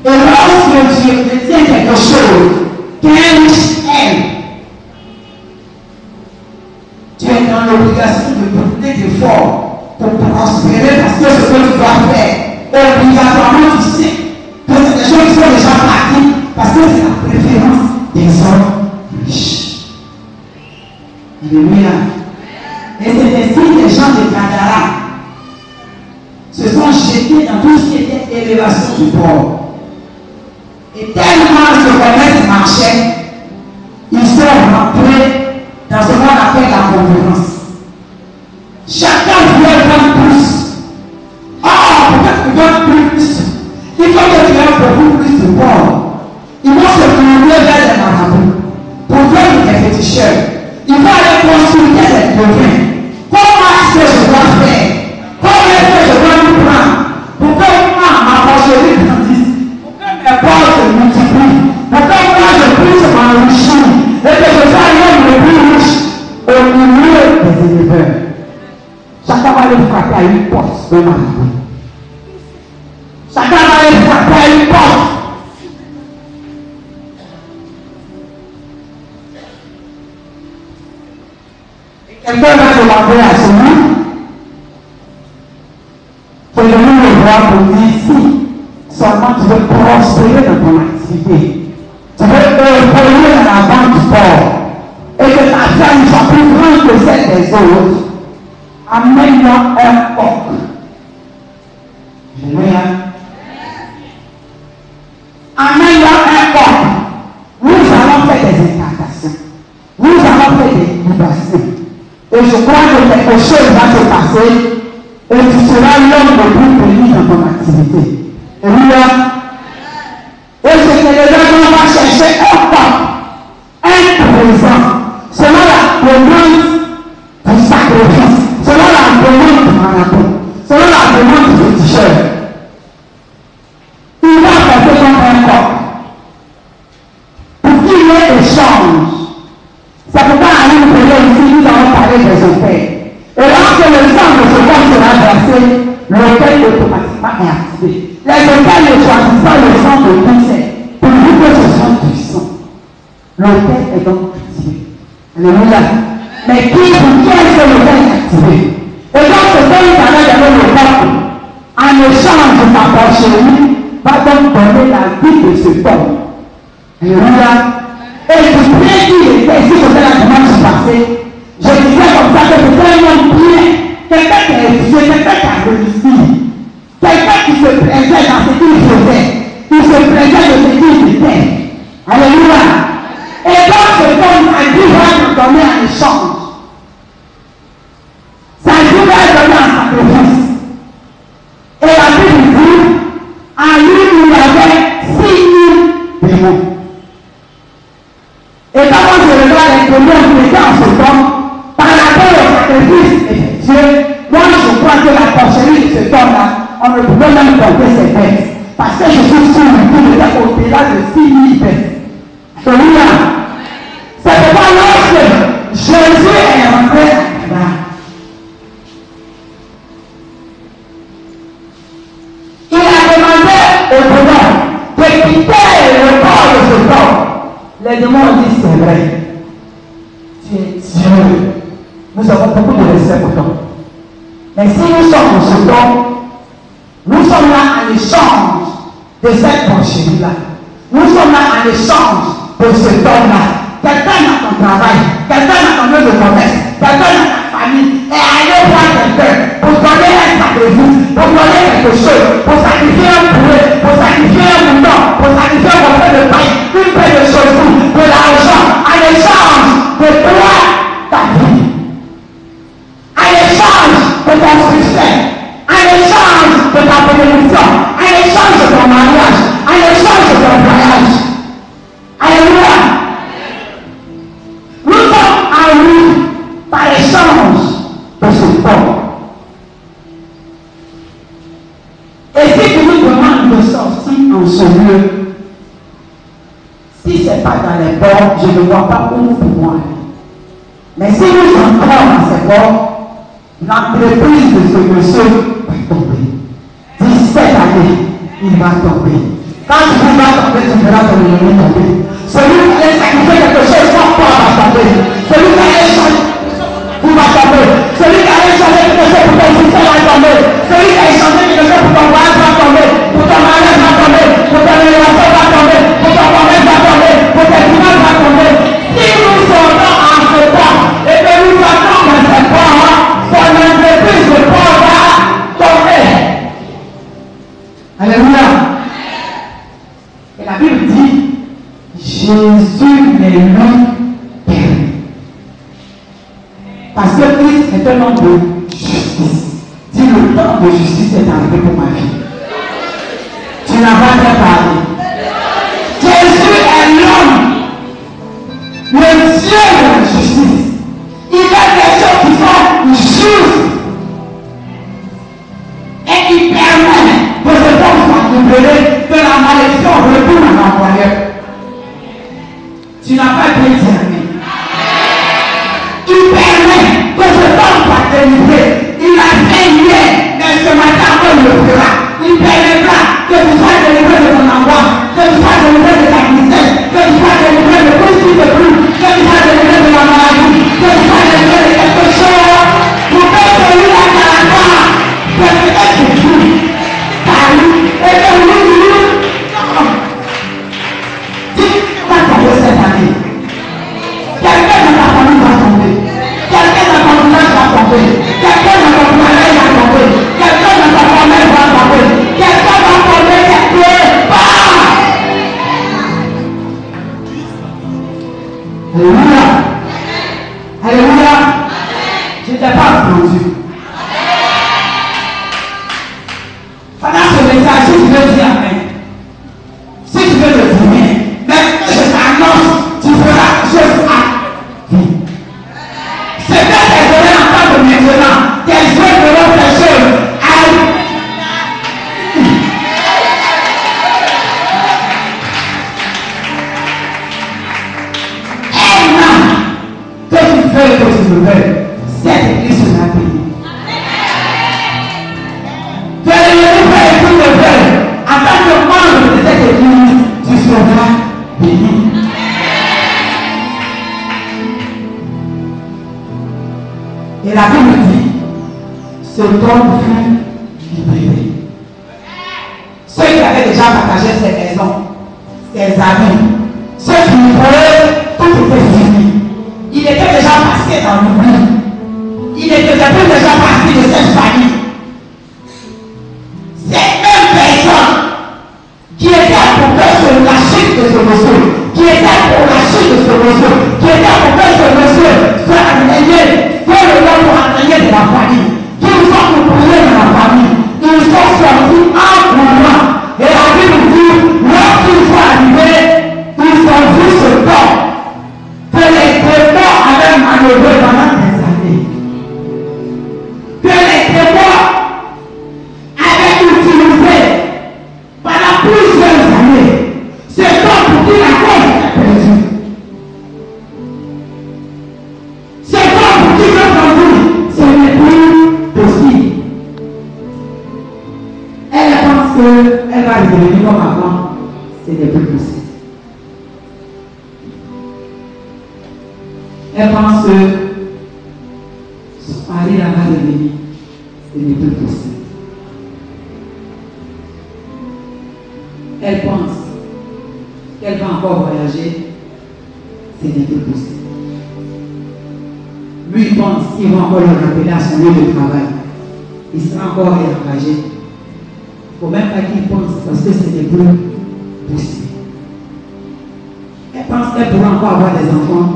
Et lorsque Dieu détient quelque chose qu'un riche aime, tu es dans l'obligation de brûler d'efforts pour prospérer parce que ce que tu dois faire, obligatoirement tu sais que c'est des choses qui sont déjà pratiques parce que c'est la préférence des hommes riches. Alléluia. Et c'est ainsi que les gens de Gadara se sont jetés dans tout ce qui était élévation du port. Et tellement ce commerce marchait, ils sont rentrés dans ce qu'on appelle la concurrence. Chacun voulait prendre plus. Ah, peut-être que tu veux plus. Il faut que tu aies beaucoup plus de port. Ils vont se tourner vers les marabouts pour faire des féticheurs. Ils vont aller consulter les devins. Comment est-ce que je dois faire? Comment est-ce que je dois nous prendre pour que moi, ma porcherie grandisse? Pour que mes portes se multiplient? Pour que moi, je puisse m'enrichir et que je sois l'homme le plus riche au milieu des éleveurs? Chacun va aller frapper à une porte de marabout. Chacun va aller frapper à une porte. Quelqu'un va demander à celui qui est venu le voir pour dire si seulement tu veux prospérer dans ton activité, tu veux évoluer dans la vente du sport et que ta ferme soit plus grande que celle des autres, amène-moi un coq. Alléluia. Amène-moi un coq. Nous allons faire des incantations. Nous allons faire des libations. Et je crois que quelque chose va se passer et tu seras l'homme le plus béni dans ton activité. Alléluia. Et c'est que les gens vont chercher un coq, un présent, selon la demande du sacrifice, selon la demande du marabout, selon la demande du féticheur. Il va passer comme un coq pour qu'il y ait échange. C'est pourquoi à une période ici, nous allons parler des hôtels. Et lorsque le sang de ce corps sera versé, l'hôtel automatiquement est activé. Les hôtels ne choisissent pas le sang de concert, pourvu que ce soit du sang. L'hôtel est donc activé. Alléluia. Mais pour qui est-ce que l'hôtel est activé? Et donc, ce que nous allons donner le peuple, en échange de sa porcherie, va donc donner la vie de ce peuple. Alléluia. Et je prie qu'il était ici, c'était la dimanche passée. Je disais comme ça que c'était un homme bien, quelqu'un qui a étudié, quelqu'un qui a réussi, quelqu'un qui se plaisait dans ce qu'il faisait, qui se plaisait de ce qu'il était. Alléluia. Et donc ce homme a dit va nous donner un échange. Ça dit va donner un sacrifice. Et la Bible dit, en lui il y avait 6 000 démons. Et quand je regarde les démons qui étaient en ce temps, par rapport au sacrifice effectué, moi je crois que la porcherie de ce temps-là, on ne pouvait même compter ses bêtes. Parce que je suis sûr qu'il était au-delà de 6 000 bêtes. Alléluia. C'est pourquoi lorsque Jésus est rentré à Gadara, il a demandé aux démons de quitter le corps de ce temps. Les démons ont dit c'est vrai. Tu es Dieu. Nous avons beaucoup de respect pour toi. Mais si nous sommes en ce temps, nous sommes là en échange de cette porcherie-là. Nous sommes là en échange de ce temps-là. Quelqu'un a ton travail, quelqu'un a ton lieu de commerce, quelqu'un a ta famille, et allez voir quelqu'un pour donner un sacrifice, pour donner quelque chose, pour sacrifier un poulet, pour sacrifier un mouton, pour sacrifier un morceau de pain, une paire de chaussures, de l'argent, en échange de toi, ta vie, en échange de ton succès, en échange de ta bénédiction, en échange de ton mariage, en échange de ton voyage. Alléluia. Nous sommes en lui par échange de ce corps. Et si tu nous demandes de sortir en ce lieu, si ce n'est pas dans les ports, je ne vois pas où nous pouvons aller. Mais si nous entrons dans ces ports, l'entreprise de ce monsieur va tomber. 17 années, il va tomber. Quand tu vas tomber, tu verras ton ennemi tomber. Celui qui allait sacrifier quelque chose sans toi va tomber. Celui qui allait changer, vous va tomber. Celui qui allait changer quelque chose pour ton système va tomber. Celui qui allait changer quelque chose pour ton voyage va tomber. Pour ton mariage va tomber. Pour ton élévation va tomber. Pour ton commerce va tomber. Pour tes finances va tomber. Si nous sortons en ce temps et que nous sortons dans ce temps, son entreprise de Paul va tomber. Alléluia. Et la Bible dit, Jésus n'est lui permis. Parce que Christ est un homme de justice. Dis, le temps de justice est arrivé pour ma vie. Tu n'as pas bien parlé. Jésus est l'homme, le Dieu de la justice. Il fait des choses qui sont justes. Et il permet que cet homme soit libéré, que la malédiction retourne à l'employeur. Tu n'as pas bien discerné. Il permet que cet homme soit délivré. Il a fait hier, mais ce matin on le fera. Il permettra que tu sois délivré de ton angoisse, que tu sois délivré de ta tristesse, que tu sois délivré de tout ce qui te brûle, que tu sois délivré de la maladie, que tu sois délivré de quelque chose. Pour que celui-là qui a la gloire, que peut-être que tu parles et que lui dis, va tomber cette année. Quelqu'un de ta famille va tomber. Quelqu'un de ton village va tomber. Quelqu'un de ton mariage va tomber. Quelqu'un de ta famille va tomber. Quelqu'un va tomber quelque part. Alléluia. Alléluia. Je ne t'ai pas entendu. Pendant ce message, si tu veux dire amen, si tu veux le dire, mais je t'annonce, tu feras chose à vie. C'est que tes oreilles entendent maintenant, tes yeux verront tes choses à vie. Un an que tu fais que tu le veux, cette église sera bénie. Tu es le frère et tout le frère. En tant que membre de cette église, tu seras béni. Et la Bible dit, ce homme fut libéré. Ceux qui avaient déjà partagé ses maisons, ses amis, ceux qui voulaient, tout était fini. Il était déjà passé dans l'oubli. Il ne faisait plus déjà partie de cette famille. Cette même personne qui était pour faire la chute de ce monsieur, qui était pour la chute de ce monsieur, qui était pour faire ce monsieur soit enseigné, faire le nom pour enseigner de la famille, qui nous sont pour prier de la famille, ils sont sortis en courant. Et la Bible dit, lorsqu'ils sont arrivés, ils ont vu ce temps que les démons avaient manœuvré pendant des années. Que les démons avaient utilisé pendant plusieurs années. C'est donc pour qui la cause est perdue. C'est donc pour qui ce n'est plus possible. Elle pense qu'elle va redevenir comme avant. Ce n'est plus possible. Elle pense que son mari la va revenir. Ce n'est plus possible. Elle pense qu'elle va encore voyager. Ce n'est plus possible. Lui pense qu'il va encore le rappeler à son lieu de travail. Il sera encore réengagé. Il ne faut même pas qu'il pense parce que ce n'est plus possible. Elle pense qu'elle pourra encore avoir des enfants.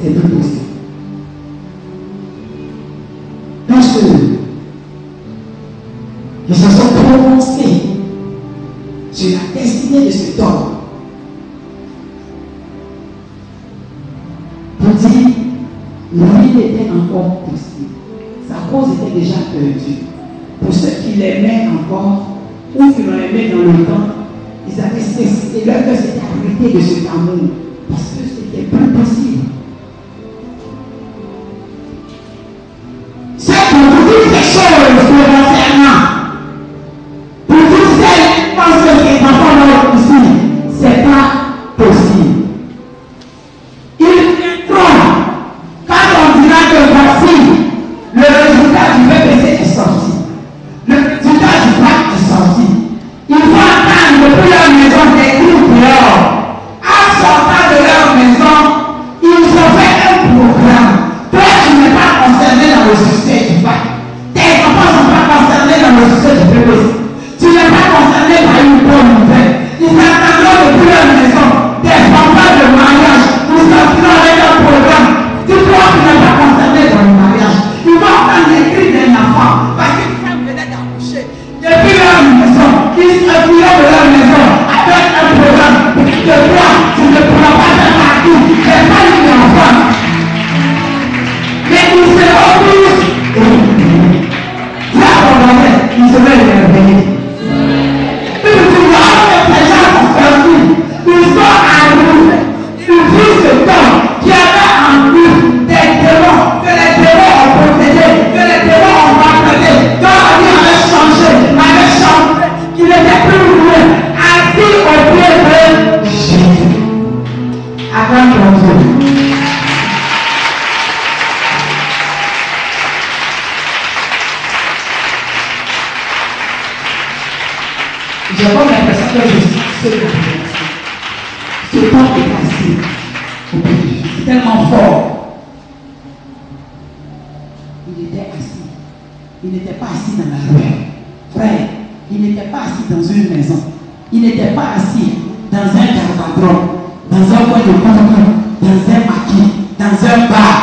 C'est plus possible. Lorsque ils se sont prononcés sur la destinée de cet homme pour dire lui était encore possible. Sa cause était déjà perdue. Pour ceux qui l'aimaient encore ou qui l'ont aimé dans le temps, ils avaient cessé leur que c'était arrêté de cet amour parce que c'était plus possible. pour toutes ces choses le concernant, pour toutes celles qui pensent que ces enfants vont ici, c'est pas possible. Ils viendront quand on dira que voici le résultat du VPC est sorti. Le résultat du bac est sorti. Il faut attendre depuis leur maison des groupes dehors. En sortant de leur maison, ils ont fait un programme. Toi, tu n'es pas concerné dans le succès du bac. Tes enfants ne sont pas concernés dans le succès du VPC. Tu n'es pas concerné par une bonne nouvelle. Ils attendront depuis leur maison des campagnes de mariage. Nous sortirons avec un programme. Dis-toi que tu n'es pas concerné dans le mariage. Ils vont entendre les cris d'un enfant parce qu'ils venaient d'accoucher. Depuis leur maison, ils se retirent de leur maison avec un programme. De toi, tu ne pourras pas faire partie des familles d'enfants. Mais ils seront tous. Là, on va faire, ils se veulent les réveiller. Ils sont à nous. Ils vivent ce temps qui avait en nous des démons, que les démons ont protégé, que les démons ont maltraité, que la vie avait changé, qu'il n'était plus loin, assis au pied de Jésus. Acclame ton Dieu. J'ai comme l'impression que je suis seul. Ce temps est passé. C'est tellement fort. Il était assis. Il n'était pas assis dans la rue. Frère, il n'était pas assis dans une maison. Il n'était pas assis dans un garbadron, dans un coin de bourgogne, dans un maquis, dans un bar.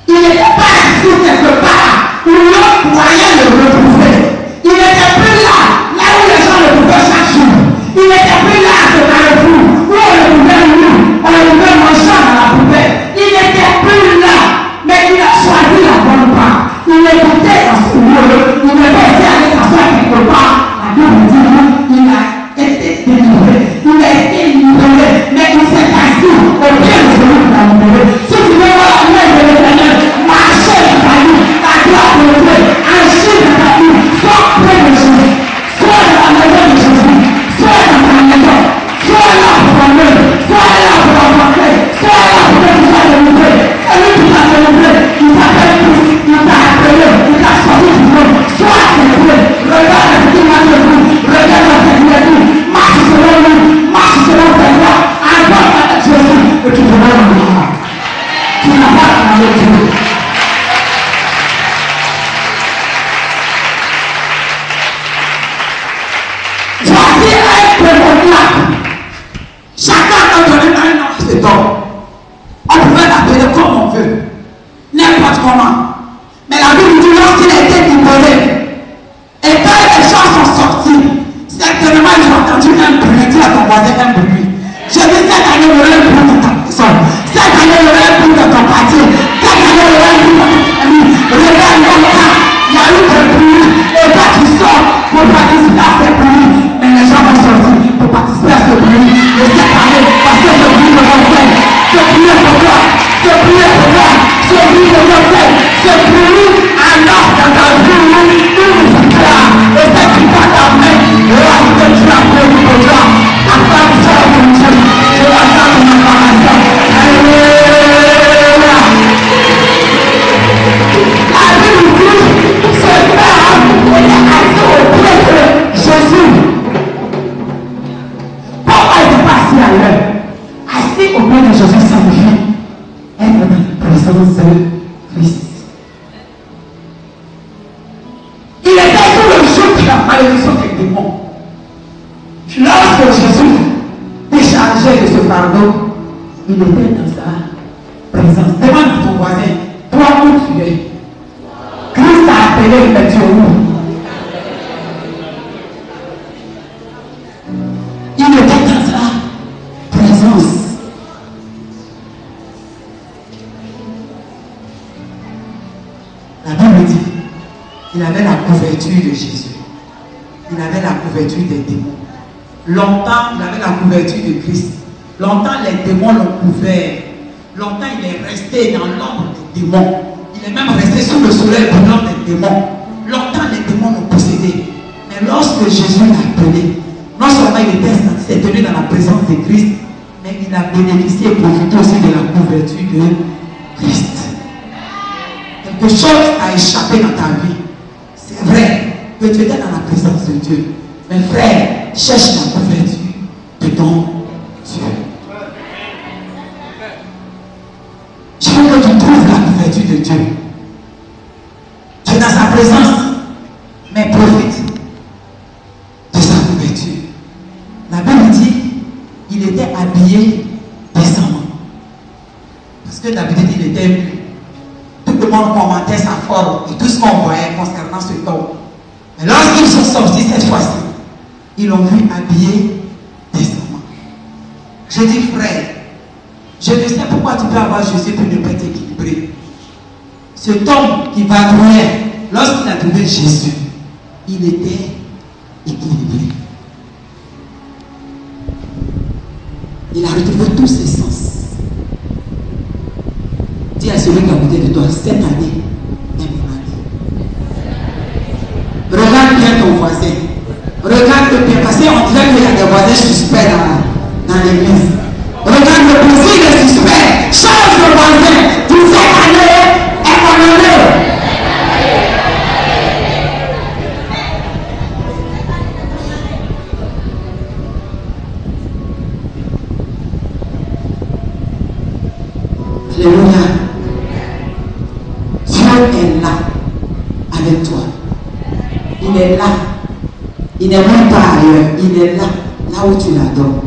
Il n'était pas assis quelque part où l'autre moyen le retrouver. Il n'était plus là où les gens le trouvaient chaque jour. Il n'était plus là à ce carrefour où on le pouvait lire, on le pouvait manger dans la poubelle. Il n'était plus là, mais il a choisi la bonne part. Il écoutait dans ce lieu, il n'est pas été allé s'asseoir quelque part. La Bible dit, il a été délivré, il a été libéré, mais il s'est assis au pied de celui qui l'a libéré. Si tu veux voir la main de l'Éternel, marchez dans ta vie, la gloire de Dieu, agis dans ta vie, sois près de Jésus, sois dans la maison de Jésus, sois dans ta maison, sois là pour eux, sois là pour rencontrer, sois là pour que tu sois délivré. Celui qui t'a délivré, il t'appelle tous, il t'a appelé, il t'a sorti du monde, sois délivré. Regarde ce qu'il m'a dit, regarde ce qu'il m'a dit, marche selon lui, marche selon tes voies, adore avec Jésus, et tu verras le monde. Tu n'as pas à aller Dieu. Voici un témoignage. Chacun a donné un nom à cet homme. On pouvait l'appeler comme on veut, n'importe comment. Mais la Bible dit lorsqu'il a été libéré, et quand les gens sont sortis, certainement ils ont entendu un bruit. Dis à ton voisin un bruit. Je dis cette année, il y aura un bruit dans ta maison. Cette année, il y aura un bruit dans ton quartier. Cette année, il y aura un bruit dans ton famille. Regarde longtemps, il y a eu des bruits. Et toi, tu sors pour participer à ces bruits. Mais les gens vont sortir pour participer à ce bruit. Et cette année, parce que ce bruit de Rosel, ce bruit est pour toi, ce bruit est pour toi, ce bruit de Rosel, ce bruit alors dans ta vie, nous déclare. Et c'est qui va t'amener. Et là, que tu as pris pour toi. Après ça, mon Dieu, je vais attendre ma parole. Alléluia. La Bible dit, ce Père était assis au pied de Jésus. Pourquoi il n'est pas assis à l'heure? Assis au pied de Jésus signifie être dans la présence de Christ. Il était sous le joug de la malédiction des démons. Lorsque Jésus déchargeait de ce fardeau, il était dans sa présence. Demande à ton voisin, toi où tu es. Christ a appelé, mais tu es où? Il était dans sa présence. La Bible dit, il avait la couverture de Jésus. Il avait la couverture des démons. Longtemps, il avait la couverture de Christ. Longtemps, les démons l'ont couvert. Longtemps, il est resté dans l'ombre des démons. Il est même resté sous le serait brûlant des démons. Longtemps, les démons l'ont possédé. Mais lorsque Jésus l'a appelé, non seulement il était s'est tenu dans la présence de Christ, mais il a bénéficié et profité aussi de la couverture de Christ. Quelque chose a échappé dans ta vie. C'est vrai que tu étais dans la présence de Dieu. Mais frère, cherche la couverture de ton Dieu. Je veux que tu trouves la couverture de Dieu. Tu es dans sa présence, mais profite de sa couverture. La Bible dit, il était habillé décemment. Parce que d'habitude, il était nu. Tout le monde commentait sa forme et tout ce qu'on voyait concernant ce homme. Mais lorsqu'ils sont sortis cette fois-ci, ils l'ont vu habillé décemment. Je dis, frère, je ne sais pourquoi tu peux avoir Jésus pour ne pas être équilibré. Cet homme qui va trouver, lorsqu'il a trouvé Jésus, il était équilibré. Il a retrouvé tous ses sens. Dis à celui qui est à côté de toi, cette année est mon année. Regarde bien ton voisin. Regarde bien, parce qu'on dirait qu'il y a des voisins suspects dans l'église. Regarde le plaisir des suspects. Change de voisin. Dis cette année est mon année. Alléluia. Dieu est là avec toi. Il est là. Il n'est même pas ailleurs. Il est là, là où tu l'adores.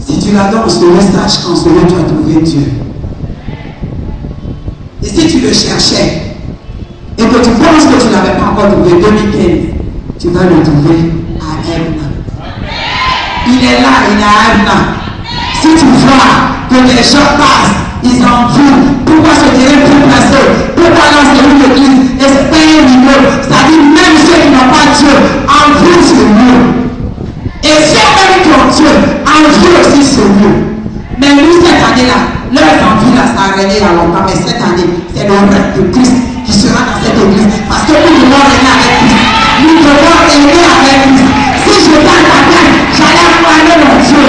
Si tu l'adores, sache qu'en ce moment tu as trouvé Dieu. Et si tu le cherchais et que tu penses que tu ne l'avais pas encore trouvé 2015, tu vas le trouver à Ebna. Il est là, il est à Ebna. Si tu vois que les gens passent, ils en foutent. Pourquoi se dirait plus placé? Pourquoi dans une église? Et c'est pas un niveau. C'est-à-dire même ceux qui n'ont pas Dieu en foutent ce lieu. Et ceux même qui ont Dieu en foutent aussi ce lieu. Mais nous, cette année-là, leur envie là, ça a régné il y a longtemps. Mais cette année, c'est le règne de Christ qui sera dans cette église. Parce que nous devons régner avec Christ. Nous devons régner avec Christ. Si je gagne la peine, j'allais accompagner mon Dieu.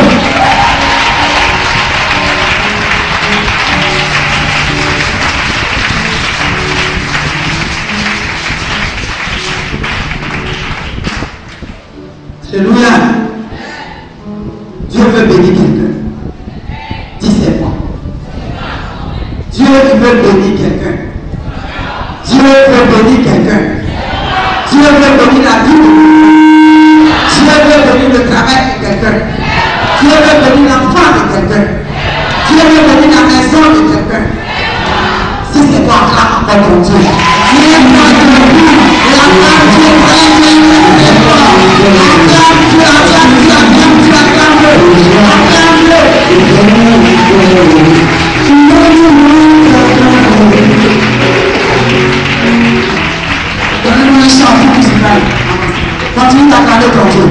Alléluia. Dieu veut bénir quelqu'un. Dis c'est moi. Dieu veut bénir quelqu'un. Dieu veut bénir quelqu'un. Dieu veut bénir la vie de quelqu'un. Dieu veut bénir le travail de quelqu'un. Dieu veut bénir l'enfant de quelqu'un. Dieu veut bénir la maison de quelqu'un. Si c'est toi, acclame encore ton Dieu. Dieu est moi de la vie. Et la femme Dieu est donne-nous un chant musical. Continue d'acclamer ton Dieu.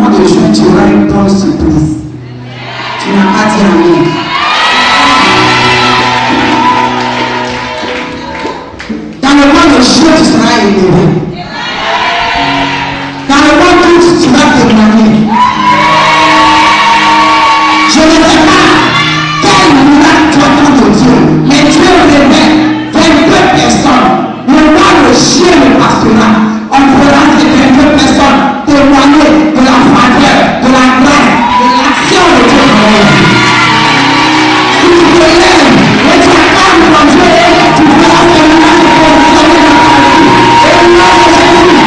mois de juin, tu auras une bonne surprise. Tu n'as pas dit rien. Dans le mois de juin, tu seras élevé. Dans le mois d'août, tu vas témoigner. Je ne sais pas quel miracle tu attends de Dieu, mais Dieu révèle 22 personnes. Le mois de juillet le pastorat, on fera ces 22 personnes témoigner de la faveur, de la grâce, de l'action de Dieu dans leur vie. Si tu te lèves et tu accordes ton Dieu, tu feras ce miracle pour Dieu dans ta vie. Et le nom de Jésus.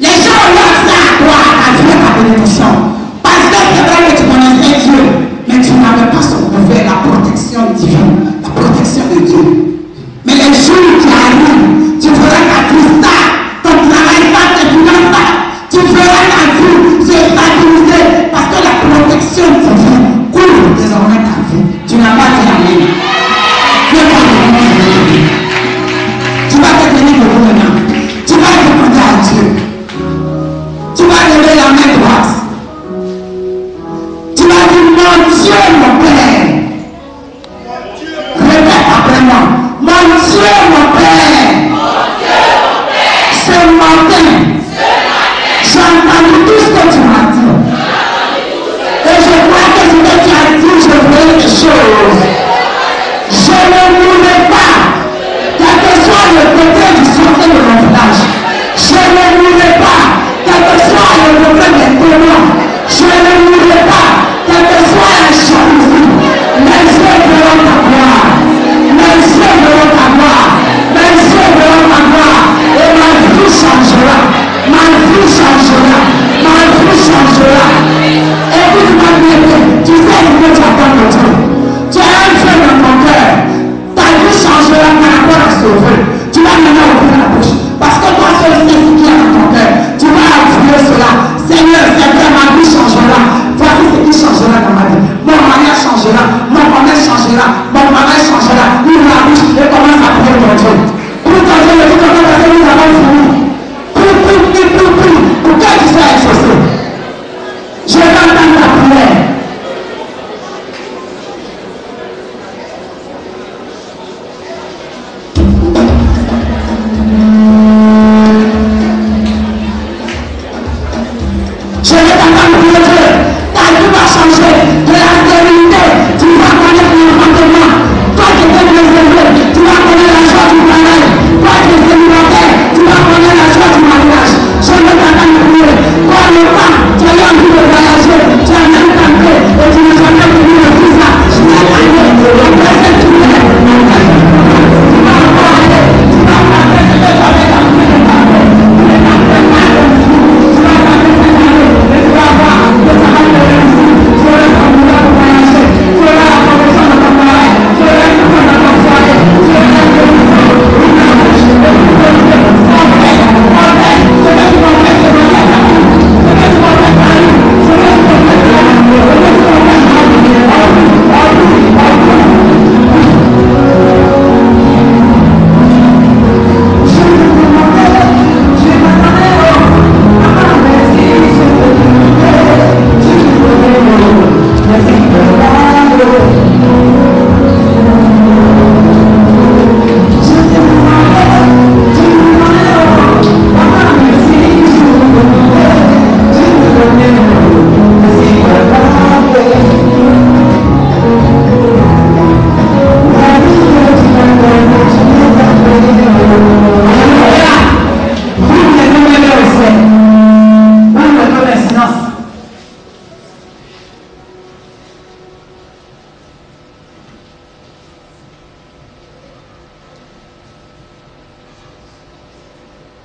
Les gens ont ça à toi, à Dieu, ta bénédiction. Parce que c'est vrai que tu connaissais Dieu, mais tu n'avais pas soulevé la protection divine, la protection de Dieu. Mais les jours qui arrivent, tu feras ta vie stable, ton travail stable, tes finances stables. Tu feras ta vie se stabiliser parce que la protection divine couvre désormais ta vie. Tu n'as pas dit rien. Dieu va te donner. Tu vas te tenir debout maintenant. Tu vas demander à Dieu. Tu vas lever la main droite. Tu vas dire, mon Dieu, mon Père. Répète après moi. Mon Dieu, mon Père. Ce matin, j'ai entendu tout ce que tu m'as dit. Et je crois que ce que tu as dit, je vois des choses. Je ne mourrai pas. Quel que soit le côté du sortir de mon village. Je ne mourrai pas. Quel que soit le côté des témoins. Je ne mourrai pas. Quelle que soit la jalousie. Mes yeux verront ta gloire. Mes yeux verront ta gloire. Mes yeux verront ta gloire. Et ma vie changera. Ma vie changera. Ma vie changera. Écoute-moi bien. Tu sais ce que tu attends de Dieu. Tu as un feu dans ton cœur. Ta vie changera par rapport à sauver. Tu vas maintenant ouvrir la bouche. Parce que toi seul sais ce qu'il y a dans ton cœur. Tu vas avouer cela. Seigneur, c'est que ma vie changera. Voici ce qui changera dans ma vie. Mon mariage changera. Mon commerce changera. Mon mariage changera. Ouvre la bouche et commence à prier ton Dieu. Prie ton Dieu, prie ton Dieu parce que nous avons fini. Prie. Pour que tu sois exaucé. Je vais entendre ta prière. Je vais t'entendre prier Dieu. Ta vie va changer. De la stérilité, tu vas connaître l'enfantement. Toi qui étais réservé, tu vas connaître la joie du travail. Toi qui es célibataire, tu vas connaître la joie du mariage. Je vais t'entendre prier. Toi le temps, tu as eu envie de voyager. Tu as même tenté et tu n'as jamais pris le visa. Je t'ai gagné. Après cette prière, tu vas encore aller. Tu vas passer ce que tu avais dans le temps. Tu vas passer par le fou. Tu vas passer cette année. Et tu vas voir que ça va te réussir. Tu auras ton boulot pour voyager. Tu auras la promotion de ton travail. Tu auras une fois dans ton foyer. Tu auras une guérison. Une embauche. Et tu peux dire, mon père, ce que tu m'as fait, c'est mon père. Ce que tu m'as fait, Paris. Ce que tu m'as fait, Paris. Ce que tu m'as fait,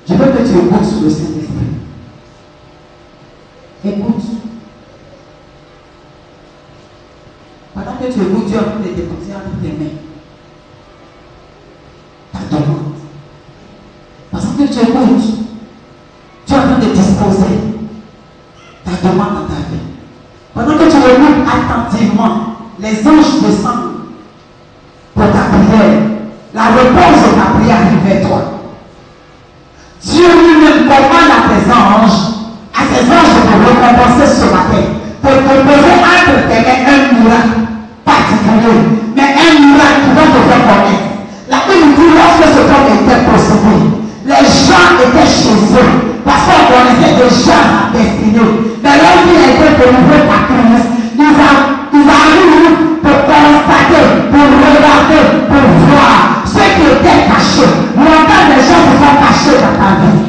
Je veux que tu écoutes sur le Saint-Esprit. Écoute. Pendant que tu écoutes, Dieu est en train de déposer entre tes mains ta demande. Parce que tu écoutes, tu es en train de disposer ta demande dans ta vie. Pendant que tu écoutes attentivement, les anges descendent pour ta prière. La réponse de ta prière arrive vers toi. Dieu lui-même commande à ses anges de te récompenser ce matin, pour te poser entre tes mains un miracle particulier, mais un miracle qui va te faire connaître. La Bible dit lorsque ce temps était possédé, les gens étaient chez eux, parce qu'on connaissait déjà sa destinée. Mais lorsqu'il a été délivré par Christ, ils arrivent pour constater, pour regarder, pour voir ce qui était caché. Longtemps les gens se sont cachés dans ta vie.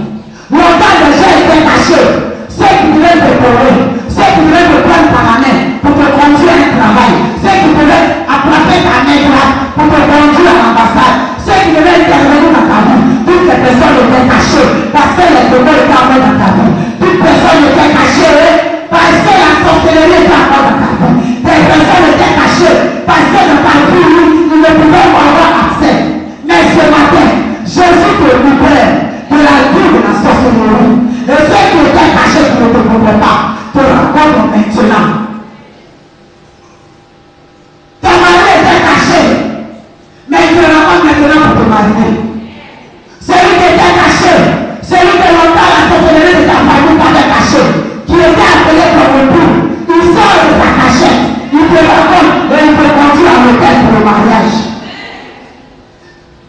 Longtemps les gens étaient cachés. Ceux qui devaient te courir, ceux qui devaient te prendre par la main pour te conduire à un travail, ceux qui devaient attraper ta main droite pour te conduire à l'ambassade, ceux qui devaient intervenir dans ta vie, toutes les personnes étaient cachées parce que les devoirs étaient encore dans ta vie. Toutes personnes étaient cachées parce que la sorcellerie était encore dans ta vie. Des personnes étaient cachées parce que dans ta vie, ils ne pouvaient pas avoir accès. Mais ce matin, Jésus te libère de la vie de la sorcellerie. Et ceux qui étaient cachés qui ne te pouvaient pas te rencontrent maintenant. Ton mari était caché, mais il te rencontre maintenant pour te marier. Celui qui était caché, celui que longtemps la sorcellerie de ta famille t'avait caché, qui était appelé comme époux, il sort de sa cachette, il te rencontre et il te conduit à l'hôtel pour le mariage.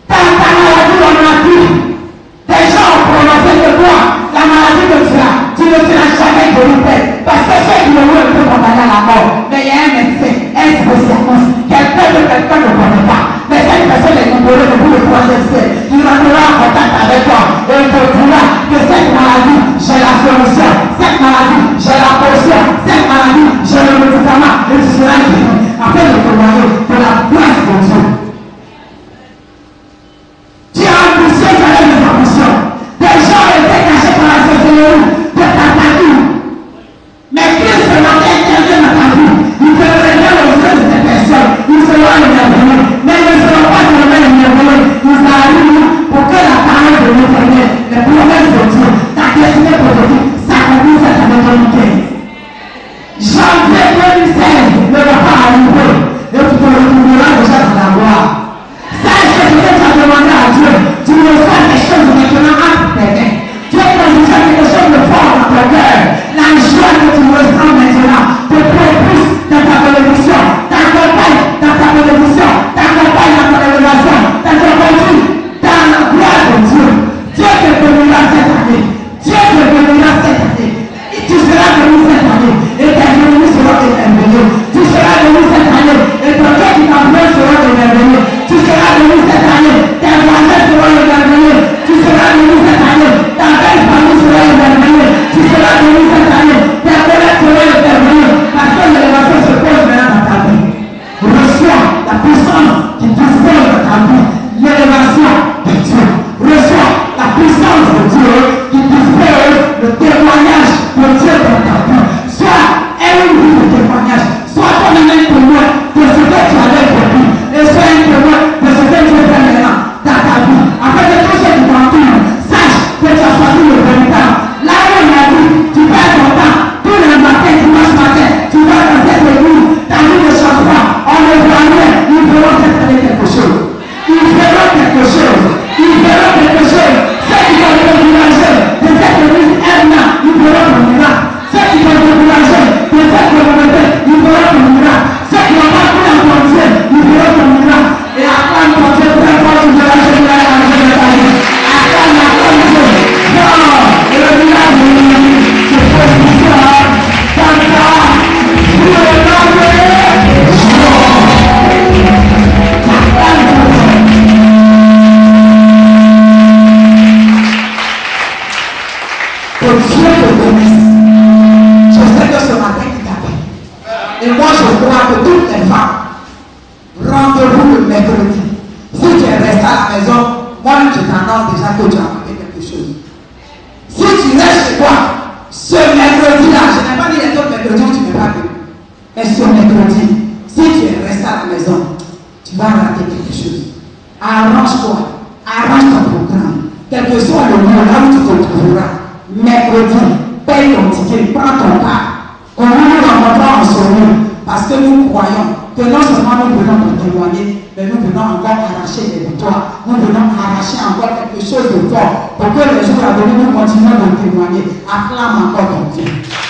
Dans ta maladie, on a dit, des gens ont prononcé de toi la maladie de cela, tu ne seras jamais guéri, parce que ceux qui le veulent peuvent condamner à la mort. Mais il y a un médecin, un spécialiste, quelqu'un ne connaît pas. Mais cette personne est libérée depuis le 3e siècle. Il rentrera en contact avec toi et il te dira que cette maladie, j'ai la solution. Cette maladie, j'ai la potion. Cette maladie, j'ai le médicament. Et tu seras guéri afin de témoigner de la grâce de Dieu. Tu as ambition avec les ambitions. Des gens étaient cachés par la sorcellerie de ta famille. Mais Christ ce matin intervient dans ta vie. Il te révèle aux yeux de ces personnes. Ils seront émerveillés. Mais ils ne seront pas seulement émerveillés. Ils arrivent pour que la parole de l'Éternel, les promesses de Dieu, ta destinée prophétique, s'accomplisse cette année 2015. Janvier 2016 ne va pas arriver. Et tu te retrouveras déjà dans la gloire. Sache que ce que tu as demandé à Dieu, tu reçois des choses maintenant entre tes mains. Dieu te reçoit quelque chose de fort dans ton cœur. La joie que tu ressens maintenant te propulse dans ta bénédiction, t'accompagne dans ta bénédiction, t'accompagne dans ta révélation, t'accompagne dans la gloire de Dieu. Dieu te bénira cette année. Dieu te bénira cette année. Et tu seras béni cette année. Et tes ennemis seront émerveillés. Tu seras béni cette année. Et ton cœur qui t'empêche sera émerveillé. Tu seras béni cette année. Tes voisins seront émerveillés. Tu seras béni cette année. Ta belle famille sera émerveillée. Tu seras béni cette année. Tes collègues seront émerveillés. Parce que l'élévation se pose maintenant dans ta vie. Reçois la puissance qui dispose dans ta vie. L'élévation de Dieu. Reçois la puissance de Dieu qui dispose le témoignage de Dieu dans ta vie. Sois un vie de témoignage. Sois toi-même un témoin de ce que tu avais vécu. Et sois un témoin de ce que Dieu fait maintenant dans ta vie. Afin que tous ceux qui t'entourent sachent que tu as choisi le véritable. Là où on a dit, tu perds ton temps. Tous les matins, dimanche matin, tu vas dans cette église. Ta vie ne change pas. On ne voit rien. Ils verront cette année quelque chose. Ils verront quelque chose. Ils verront quelque chose. Ceux qui vont te décourager de cette église ils verront le miracle. Ceux qui vont te décourager de cette communauté, ils verront le miracle. Ceux qui n'ont pas cru en ton Dieu, ils verront le miracle. Et acclame ton Dieu très fort, tu verras le miracle dans ta vie. Acclame Dieu. Non, et le miracle de l'ennemi se positionne dans ta vie. Que Dieu te bénisse. Je sais que ce matin il t'appelle. Et moi je crois que toutes les femmes, rendez-vous le mercredi. Si tu es resté à la maison, moi je t'annonce déjà que tu as manqué quelque chose. Si tu restes chez toi, ce mercredi-là, je n'ai pas dit les autres mercredis où tu n'es pas venu. Mais ce mercredi, si tu es resté à la maison, tu vas rater quelque chose. Arrange-toi, arrange ton programme. Quel que soit le lieu là où tu te trouveras. Mercredi, paye ton ticket, prends ton cas. On nous rencontrera en ce lieu parce que nous croyons que non seulement nous venons te témoigner, mais nous venons encore arracher les victoires. Nous venons arracher encore quelque chose de fort pour que les jours à venir nous continuons de témoigner. Acclame encore ton Dieu.